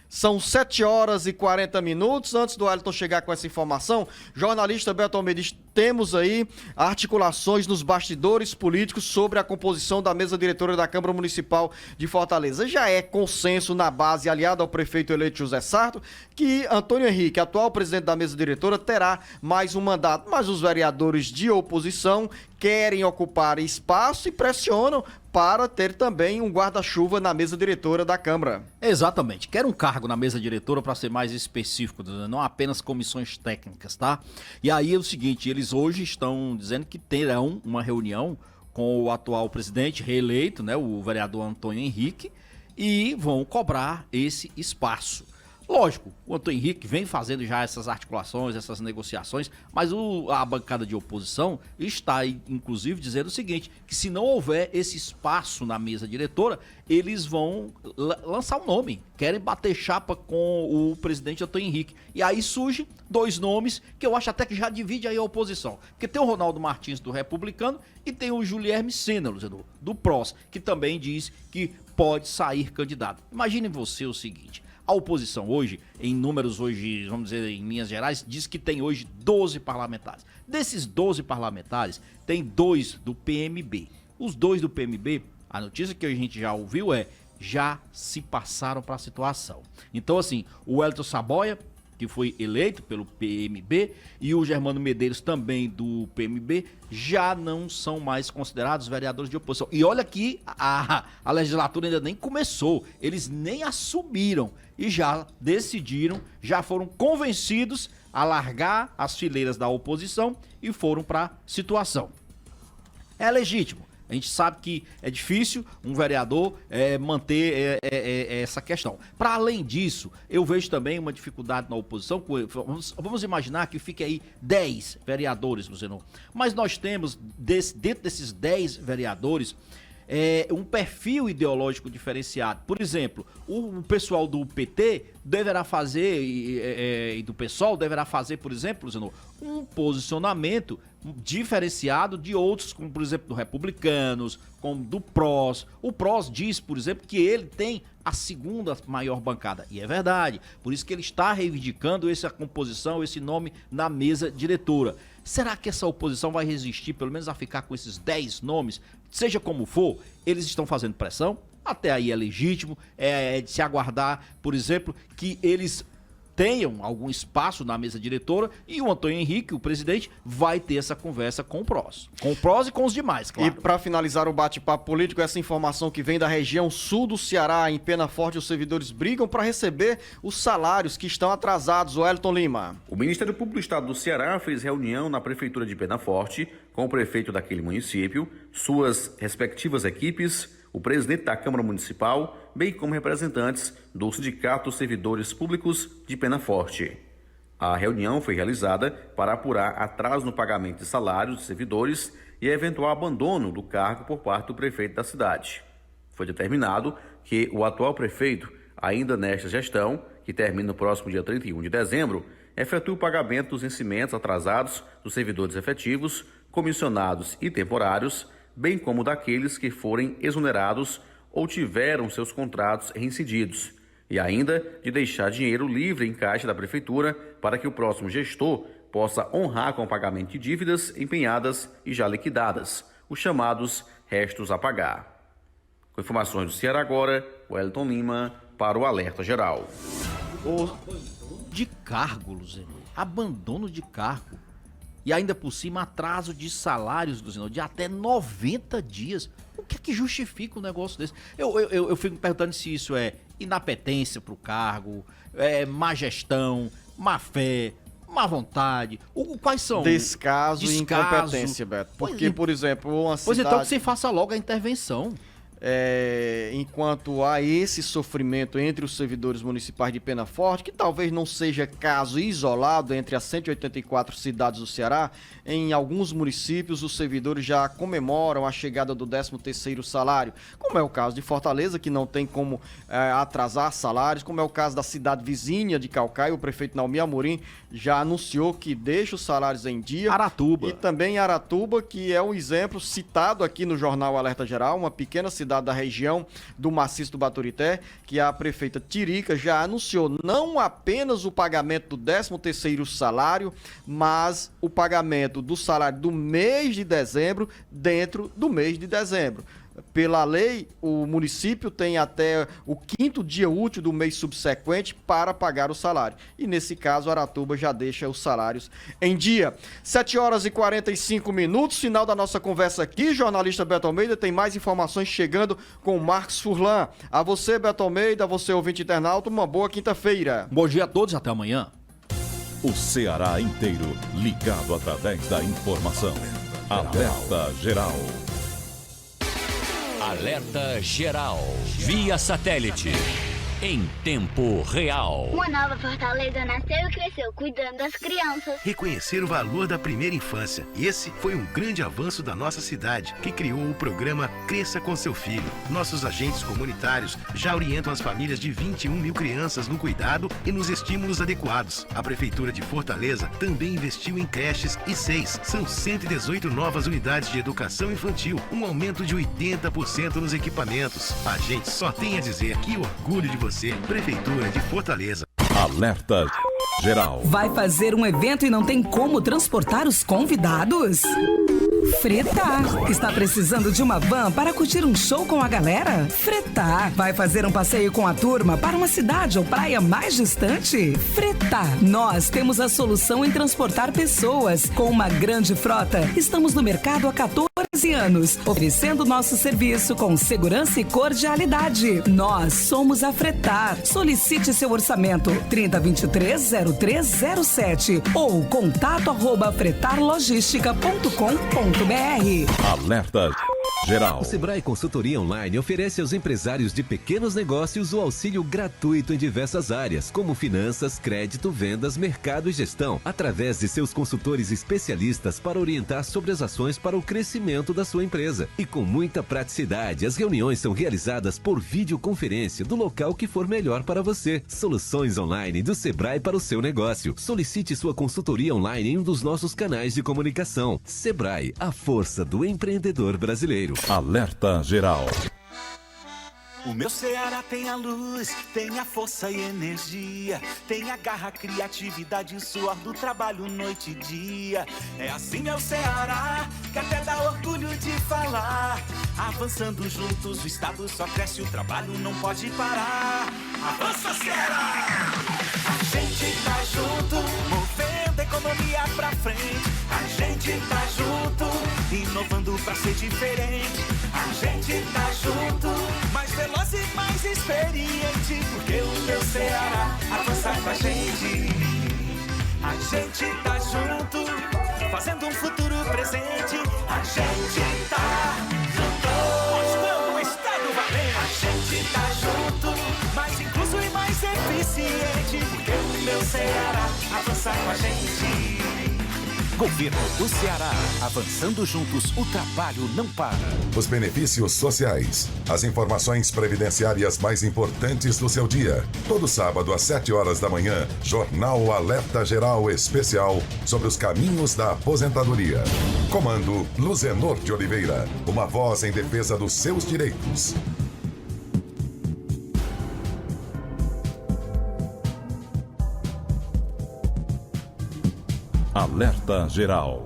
São 7 horas e 40 minutos. Antes do Wellington chegar com essa informação, jornalista Beto Almeida, temos aí articulações nos bastidores políticos sobre a composição da mesa diretora da Câmara Municipal de Fortaleza. Já é consenso na base, aliado ao prefeito eleito José Sarto, que Antônio Henrique, atual presidente da mesa diretora, terá mais um mandato. Mas os vereadores de oposição querem ocupar espaço e pressionam para ter também um guarda-chuva na mesa diretora da Câmara. Exatamente. Quer um cargo na mesa diretora, para ser mais específico, não apenas comissões técnicas, tá? E aí é o seguinte, eles hoje estão dizendo que terão uma reunião com o atual presidente reeleito, né, o vereador Antônio Henrique, e vão cobrar esse espaço. Lógico, o Antônio Henrique vem fazendo já essas articulações, essas negociações, mas a bancada de oposição está, inclusive, dizendo o seguinte, que se não houver esse espaço na mesa diretora, eles vão lançar um nome, querem bater chapa com o presidente Antônio Henrique. E aí surgem 2 nomes que eu acho até que já divide aí a oposição, porque tem o Ronaldo Martins, do Republicano, e tem o Julierme Sena, do PROS, que também diz que pode sair candidato. Imagine você o seguinte... A oposição hoje, em números hoje, vamos dizer, em linhas gerais, diz que tem hoje 12 parlamentares. Desses 12 parlamentares, tem 2 do PMB. Os 2 do PMB, a notícia que a gente já ouviu já se passaram para a situação. Então, assim, o Wellington Saboia, que foi eleito pelo PMB, e o Germano Medeiros, também do PMB, já não são mais considerados vereadores de oposição. E olha que a legislatura ainda nem começou, eles nem assumiram e já decidiram, já foram convencidos a largar as fileiras da oposição e foram para a situação. É legítimo. A gente sabe que é difícil um vereador manter essa questão. Para além disso, eu vejo também uma dificuldade na oposição. Vamos imaginar que fique aí 10 vereadores, Luciano. Mas nós temos, dentro desses 10 vereadores, um perfil ideológico diferenciado. Por exemplo, o pessoal do PT deverá fazer, e do PSOL deverá fazer, por exemplo, Luciano, um posicionamento diferenciado de outros, como por exemplo do Republicanos, como do PROS. O PROS diz, por exemplo, que ele tem a segunda maior bancada, e é verdade, por isso que ele está reivindicando essa composição, esse nome na mesa diretora. Será que essa oposição vai resistir, pelo menos a ficar com esses 10 nomes? Seja como for, eles estão fazendo pressão, até aí é legítimo, é de se aguardar, por exemplo, que eles tenham algum espaço na mesa diretora, e o Antônio Henrique, o presidente, vai ter essa conversa com o PROS. Com o PROS e com os demais, claro. E para finalizar o bate-papo político, essa informação que vem da região sul do Ceará, em Penaforte, os servidores brigam para receber os salários que estão atrasados. O Wellington Lima. O Ministério Público do Estado do Ceará fez reunião na Prefeitura de Penaforte com o prefeito daquele município, suas respectivas equipes, o presidente da Câmara Municipal, bem como representantes do Sindicato dos Servidores Públicos de Penaforte. A reunião foi realizada para apurar atraso no pagamento de salários dos servidores e eventual abandono do cargo por parte do prefeito da cidade. Foi determinado que o atual prefeito, ainda nesta gestão, que termina no próximo dia 31 de dezembro, efetue o pagamento dos vencimentos atrasados dos servidores efetivos, comissionados e temporários, bem como daqueles que forem exonerados ou tiveram seus contratos reincididos, e ainda de deixar dinheiro livre em caixa da Prefeitura para que o próximo gestor possa honrar com o pagamento de dívidas empenhadas e já liquidadas, os chamados restos a pagar. Com informações do Ceará agora, Wellington Lima para o Alerta Geral. De cargo, Luziano. Abandono de cargo. E ainda por cima, atraso de salários, Luciano, de até 90 dias. O que é que justifica um negócio desse? Eu fico me perguntando se isso é inapetência para o cargo, má gestão, má fé, má vontade. Quais são? Descaso e incompetência, Beto. Porque, por exemplo, uma cidade... Pois então que você faça logo a intervenção. Enquanto há esse sofrimento entre os servidores municipais de Penaforte, que talvez não seja caso isolado entre as 184 cidades do Ceará, em alguns municípios os servidores já comemoram a chegada do 13º salário, como é o caso de Fortaleza, que não tem como atrasar salários, como é o caso da cidade vizinha de Caucaia. O prefeito Naumi Amorim já anunciou que deixa os salários em dia. Aratuba. E também Aratuba, que é um exemplo citado aqui no jornal Alerta Geral, uma pequena cidade da região do Maciço do Baturité, que a prefeita Tirica já anunciou não apenas o pagamento do 13º salário, mas o pagamento do salário do mês de dezembro dentro do mês de dezembro. Pela lei, o município tem até o 5º dia útil do mês subsequente para pagar o salário. E nesse caso, Aratuba já deixa os salários em dia. 7h45, final da nossa conversa aqui. Jornalista Beto Almeida tem mais informações chegando com o Marcos Furlan. A você, Beto Almeida, a você, ouvinte internauta, uma boa quinta-feira. Bom dia a todos, até amanhã. O Ceará inteiro ligado através da informação. Alerta Geral. Alerta Geral. Via satélite. Em tempo real. Uma nova Fortaleza nasceu e cresceu, cuidando das crianças. Reconhecer o valor da primeira infância. Esse foi um grande avanço da nossa cidade, que criou o programa Cresça com Seu Filho. Nossos agentes comunitários já orientam as famílias de 21 mil crianças no cuidado e nos estímulos adequados. A Prefeitura de Fortaleza também investiu em creches e 6. São 118 novas unidades de educação infantil, um aumento de 80% nos equipamentos. A gente só tem a dizer que orgulho de você, Prefeitura de Fortaleza. Alerta Geral. Vai fazer um evento e não tem como transportar os convidados? Fretar. Está precisando de uma van para curtir um show com a galera? Fretar. Vai fazer um passeio com a turma para uma cidade ou praia mais distante? Fretar. Nós temos a solução em transportar pessoas. Com uma grande frota, estamos no mercado há 14 anos, oferecendo nosso serviço com segurança e cordialidade. Nós somos a Fretar. Solicite seu orçamento 3023-0307 ou contato@fretarlogistica.com.br. Alerta Geral. O Sebrae Consultoria Online oferece aos empresários de pequenos negócios o auxílio gratuito em diversas áreas, como finanças, crédito, vendas, mercado e gestão, através de seus consultores especialistas para orientar sobre as ações para o crescimento da sua empresa. E com muita praticidade, as reuniões são realizadas por videoconferência do local que for melhor para você. Soluções online do Sebrae para o seu negócio. Solicite sua consultoria online em um dos nossos canais de comunicação. Sebrae, a força do empreendedor brasileiro. Alerta Geral. O meu Ceará tem a luz, tem a força e energia, tem a garra, criatividade e o suor do trabalho noite e dia. É assim meu Ceará, que até dá orgulho de falar. Avançando juntos, o estado só cresce, o trabalho não pode parar. Avança Ceará! A gente tá junto, movendo a economia pra frente. A gente tá junto, inovando pra ser diferente. A gente tá junto, mais veloz e mais experiente, porque o meu Ceará avança com a gente. A gente tá junto, fazendo um futuro presente. A gente tá junto, mostrando o estado valente. A gente tá junto, mais incluso e mais eficiente, porque o meu Ceará avança com a gente. Governo do Ceará. Avançando juntos, o trabalho não para. Os benefícios sociais. As informações previdenciárias mais importantes do seu dia. Todo sábado às 7 horas da manhã, Jornal Alerta Geral Especial sobre os caminhos da aposentadoria. Comando Luzenor de Oliveira. Uma voz em defesa dos seus direitos. Alerta Geral.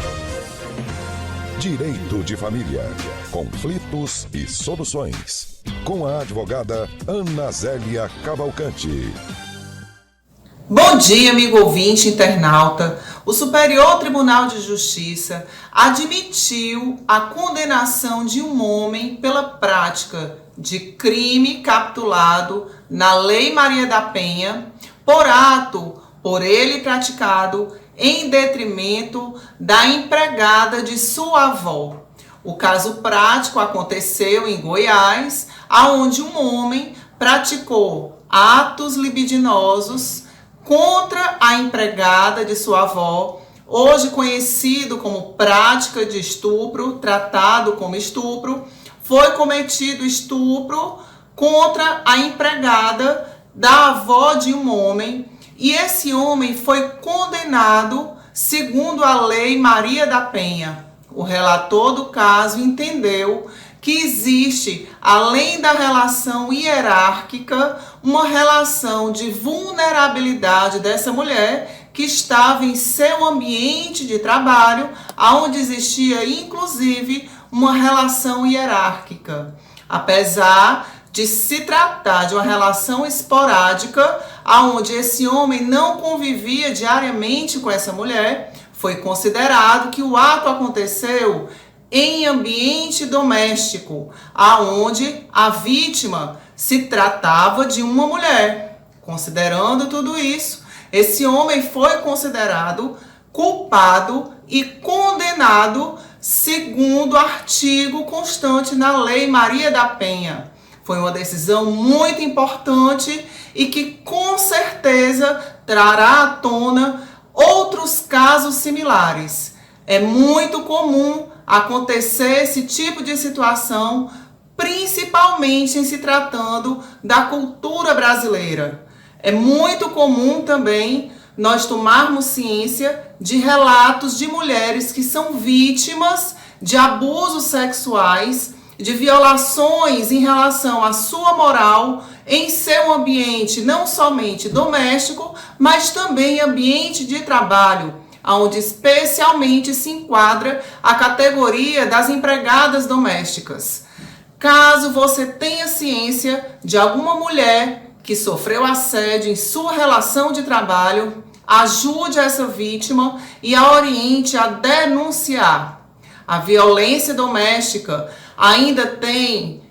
Direito de família. Conflitos e soluções. Com a advogada Ana Zélia Cavalcante. Bom dia, amigo ouvinte internauta. O Superior Tribunal de Justiça admitiu a condenação de um homem pela prática de crime capitulado na Lei Maria da Penha por ato por ele praticado em detrimento da empregada de sua avó. O caso prático aconteceu em Goiás, onde um homem praticou atos libidinosos contra a empregada de sua avó, hoje conhecido como prática de estupro, tratado como estupro. Foi cometido estupro contra a empregada da avó de um homem, e esse homem foi condenado segundo a Lei Maria da Penha. O relator do caso entendeu que existe, além da relação hierárquica, uma relação de vulnerabilidade dessa mulher que estava em seu ambiente de trabalho, onde existia inclusive uma relação hierárquica. Apesar de se tratar de uma relação esporádica, onde esse homem não convivia diariamente com essa mulher, foi considerado que o ato aconteceu em ambiente doméstico, aonde a vítima se tratava de uma mulher. Considerando tudo isso, esse homem foi considerado culpado e condenado segundo artigo constante na Lei Maria da Penha. Foi uma decisão muito importante e que com certeza trará à tona outros casos similares. É muito comum acontecer esse tipo de situação, principalmente em se tratando da cultura brasileira. É muito comum também nós tomarmos ciência de relatos de mulheres que são vítimas de abusos sexuais, de violações em relação à sua moral em seu ambiente não somente doméstico, mas também ambiente de trabalho, onde especialmente se enquadra a categoria das empregadas domésticas. Caso você tenha ciência de alguma mulher que sofreu assédio em sua relação de trabalho, ajude essa vítima e a oriente a denunciar. A violência doméstica ainda tem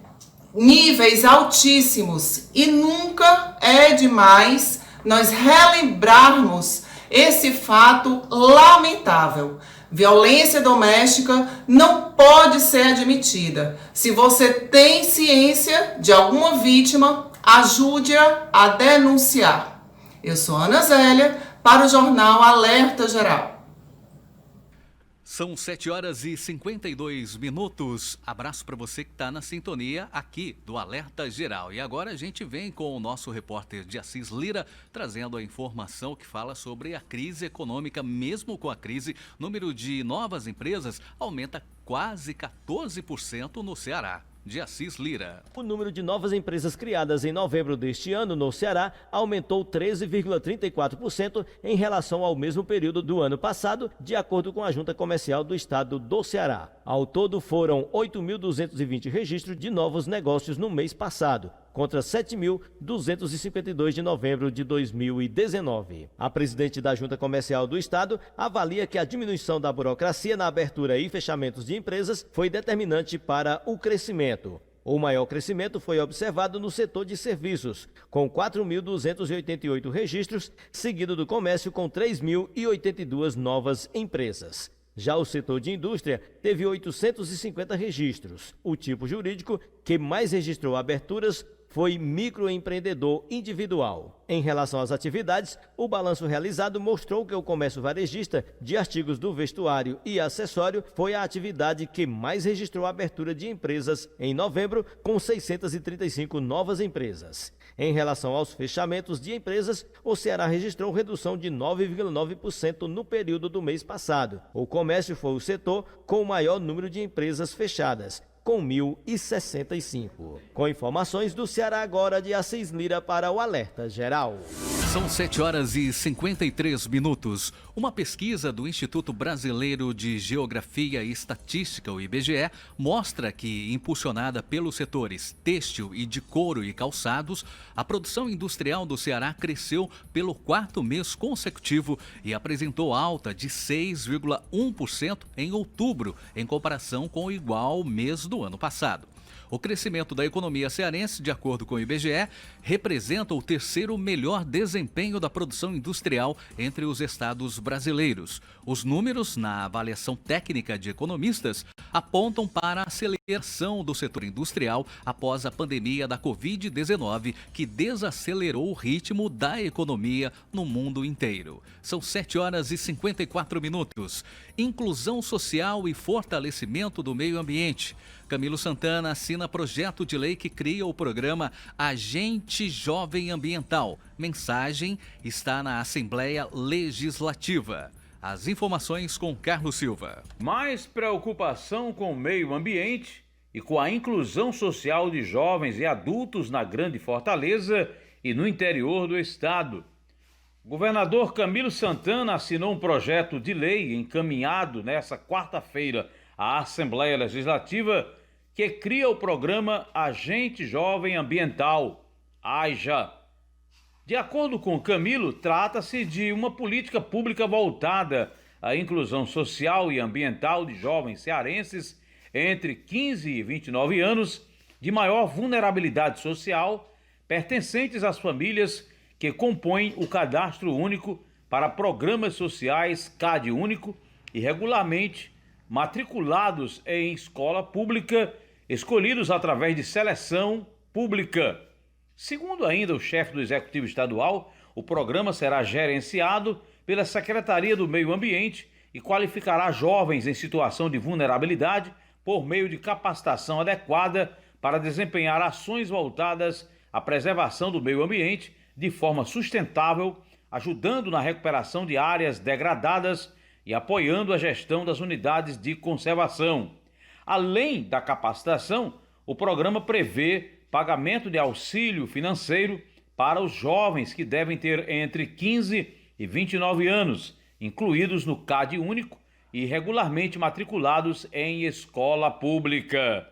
níveis altíssimos e nunca é demais nós relembrarmos esse fato lamentável. Violência doméstica não pode ser admitida. Se você tem ciência de alguma vítima, ajude-a a denunciar. Eu sou Ana Zélia, para o Jornal Alerta Geral. São 7h52. Abraço para você que está na sintonia aqui do Alerta Geral. E agora a gente vem com o nosso repórter de Assis Lira, trazendo a informação que fala sobre a crise econômica. Mesmo com a crise, o número de novas empresas aumenta quase 14% no Ceará. De Assis Lira. O número de novas empresas criadas em novembro deste ano no Ceará aumentou 13,34% em relação ao mesmo período do ano passado, de acordo com a Junta Comercial do Estado do Ceará. Ao todo, foram 8.220 registros de novos negócios no mês passado, contra 7.252 de novembro de 2019. A presidente da Junta Comercial do Estado avalia que a diminuição da burocracia na abertura e fechamentos de empresas foi determinante para o crescimento. O maior crescimento foi observado no setor de serviços, com 4.288 registros, seguido do comércio com 3.082 novas empresas. Já o setor de indústria teve 850 registros. O tipo jurídico que mais registrou aberturas foi microempreendedor individual. Em relação às atividades, o balanço realizado mostrou que o comércio varejista de artigos do vestuário e acessório foi a atividade que mais registrou a abertura de empresas em novembro, com 635 novas empresas. Em relação aos fechamentos de empresas, o Ceará registrou redução de 9,9% no período do mês passado. O comércio foi o setor com o maior número de empresas fechadas, com 1.065. Com informações do Ceará agora, de Assis Lira para o Alerta Geral. São 7h53. Uma pesquisa do Instituto Brasileiro de Geografia e Estatística, o IBGE, mostra que, impulsionada pelos setores têxtil e de couro e calçados, a produção industrial do Ceará cresceu pelo 4º mês consecutivo e apresentou alta de 6,1% em outubro, em comparação com o igual mês do ano passado. O crescimento da economia cearense, de acordo com o IBGE, representa o 3º melhor desempenho da produção industrial entre os estados brasileiros. Os números, na avaliação técnica de economistas, apontam para a aceleração do setor industrial após a pandemia da Covid-19, que desacelerou o ritmo da economia no mundo inteiro. São 7h54. Inclusão social e fortalecimento do meio ambiente. Camilo Santana assina projeto de lei que cria o programa Agente Jovem Ambiental. Mensagem está na Assembleia Legislativa. As informações com Carlos Silva. Mais preocupação com o meio ambiente e com a inclusão social de jovens e adultos na Grande Fortaleza e no interior do estado. O governador Camilo Santana assinou um projeto de lei encaminhado nesta quarta-feira à Assembleia Legislativa que cria o programa Agente Jovem Ambiental, AJA. De acordo com Camilo, trata-se de uma política pública voltada à inclusão social e ambiental de jovens cearenses entre 15 e 29 anos, de maior vulnerabilidade social, pertencentes às famílias que compõem o Cadastro Único para Programas Sociais CAD Único e regularmente matriculados em escola pública, escolhidos através de seleção pública. Segundo ainda o chefe do Executivo Estadual, o programa será gerenciado pela Secretaria do Meio Ambiente e qualificará jovens em situação de vulnerabilidade por meio de capacitação adequada para desempenhar ações voltadas à preservação do meio ambiente de forma sustentável, ajudando na recuperação de áreas degradadas e apoiando a gestão das unidades de conservação. Além da capacitação, o programa prevê pagamento de auxílio financeiro para os jovens que devem ter entre 15 e 29 anos, incluídos no CAD Único e regularmente matriculados em escola pública.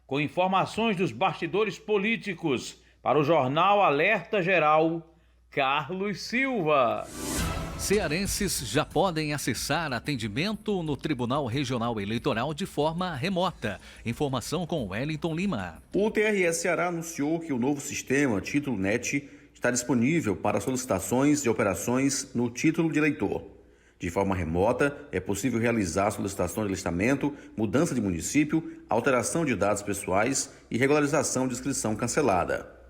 Com informações dos bastidores políticos, para o jornal Alerta Geral, Carlos Silva. Cearenses já podem acessar atendimento no Tribunal Regional Eleitoral de forma remota. Informação com Wellington Lima. O TRE Ceará anunciou que o novo sistema Título NET está disponível para solicitações de operações no título de eleitor. De forma remota, é possível realizar solicitação de alistamento, mudança de município, alteração de dados pessoais e regularização de inscrição cancelada.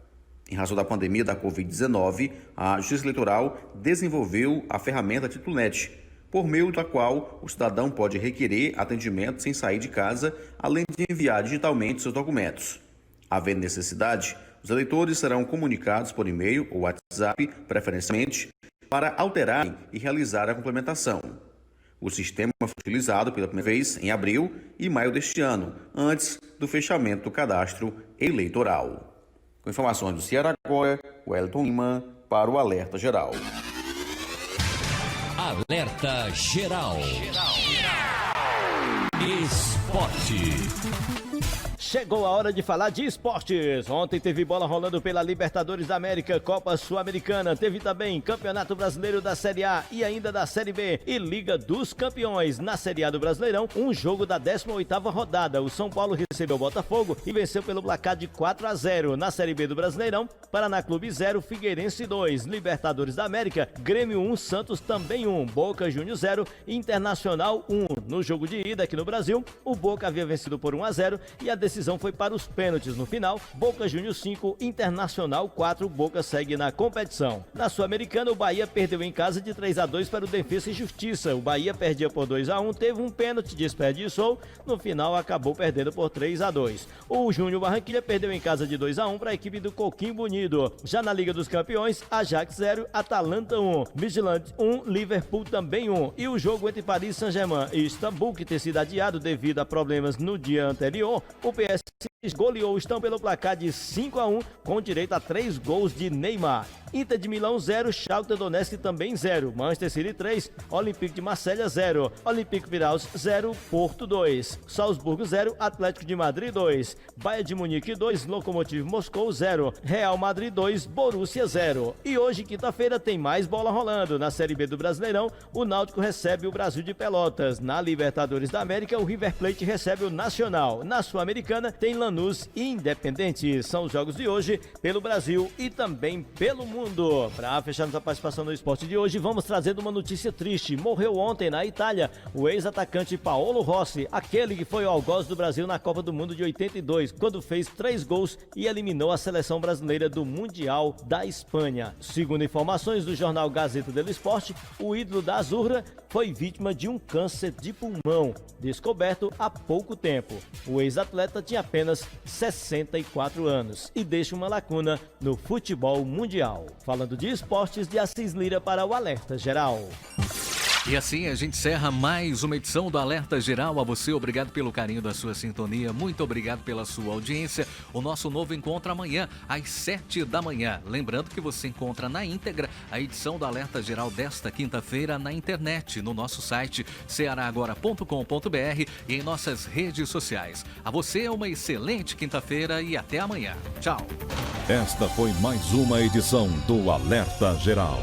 Em razão da pandemia da Covid-19, a Justiça Eleitoral desenvolveu a ferramenta Título NET, por meio da qual o cidadão pode requerer atendimento sem sair de casa, além de enviar digitalmente seus documentos. Havendo necessidade, os eleitores serão comunicados por e-mail ou WhatsApp, preferencialmente, para alterarem e realizar a complementação. O sistema foi utilizado pela primeira vez em abril e maio deste ano, antes do fechamento do cadastro eleitoral. Com informações do Ceará agora, Wellington Lima para o Alerta Geral. Alerta Geral. Esporte. Chegou a hora de falar de esportes. Ontem teve bola rolando pela Libertadores da América, Copa Sul-Americana. Teve também Campeonato Brasileiro da Série A e ainda da Série B e Liga dos Campeões. Na Série A do Brasileirão, um jogo da 18ª rodada. O São Paulo recebeu o Botafogo e venceu pelo placar de 4-0. Na Série B do Brasileirão, Paraná Clube 0, Figueirense 2. Libertadores da América, Grêmio 1, Santos também 1. Boca Juniors 0, Internacional 1. No jogo de ida aqui no Brasil, o Boca havia vencido por 1-0 e a decisão foi para os pênaltis. No final, Boca Juniors 5, Internacional 4, Boca segue na competição. Na Sul-Americana, o Bahia perdeu em casa de 3-2 para o Defensa e Justiça. O Bahia perdia por 2-1, teve um pênalti, desperdiçou, no final acabou perdendo por 3-2. O Júnior Barranquilla perdeu em casa de 2-1 para a equipe do Coquimbo Unido. Já na Liga dos Campeões, Ajax 0, Atalanta 1, Midtjylland 1, Liverpool também 1. E o jogo entre Paris Saint-Germain e Istambul, que tem sido adiado devido a problemas no dia anterior, o PS goleou o Estão pelo placar de 5-1, com direito a 3 gols de Neymar. Inter de Milão 0, Shakhtar Donetsk também 0, Manchester City 3, Olympique de Marselha 0, Olympique Piraeus 0, Porto 2, Salzburgo 0, Atlético de Madrid 2, Bayern de Munique 2, Lokomotiv Moscou 0, Real Madrid 2, Borussia 0. E hoje, quinta-feira, tem mais bola rolando. Na Série B do Brasileirão, o Náutico recebe o Brasil de Pelotas. Na Libertadores da América, o River Plate recebe o Nacional. Na Sul-Americana, tem Lanús e Independente. São os jogos de hoje pelo Brasil e também pelo mundo. Para fechar nossa participação no esporte de hoje, vamos trazendo uma notícia triste. Morreu ontem na Itália o ex-atacante Paolo Rossi, aquele que foi o algoz do Brasil na Copa do Mundo de 82, quando fez 3 gols e eliminou a seleção brasileira do Mundial da Espanha. Segundo informações do jornal Gazeta dello Sport, o ídolo da Azurra foi vítima de um câncer de pulmão, descoberto há pouco tempo. O ex-atleta tinha apenas 64 anos e deixa uma lacuna no futebol mundial. Falando de esportes, de Assis Lira para o Alerta Geral. E assim a gente encerra mais uma edição do Alerta Geral. A você, obrigado pelo carinho da sua sintonia, muito obrigado pela sua audiência. O nosso novo encontro amanhã, às 7 da manhã. Lembrando que você encontra na íntegra a edição do Alerta Geral desta quinta-feira na internet, no nosso site cearagora.com.br e em nossas redes sociais. A você, uma excelente quinta-feira e até amanhã. Tchau. Esta foi mais uma edição do Alerta Geral.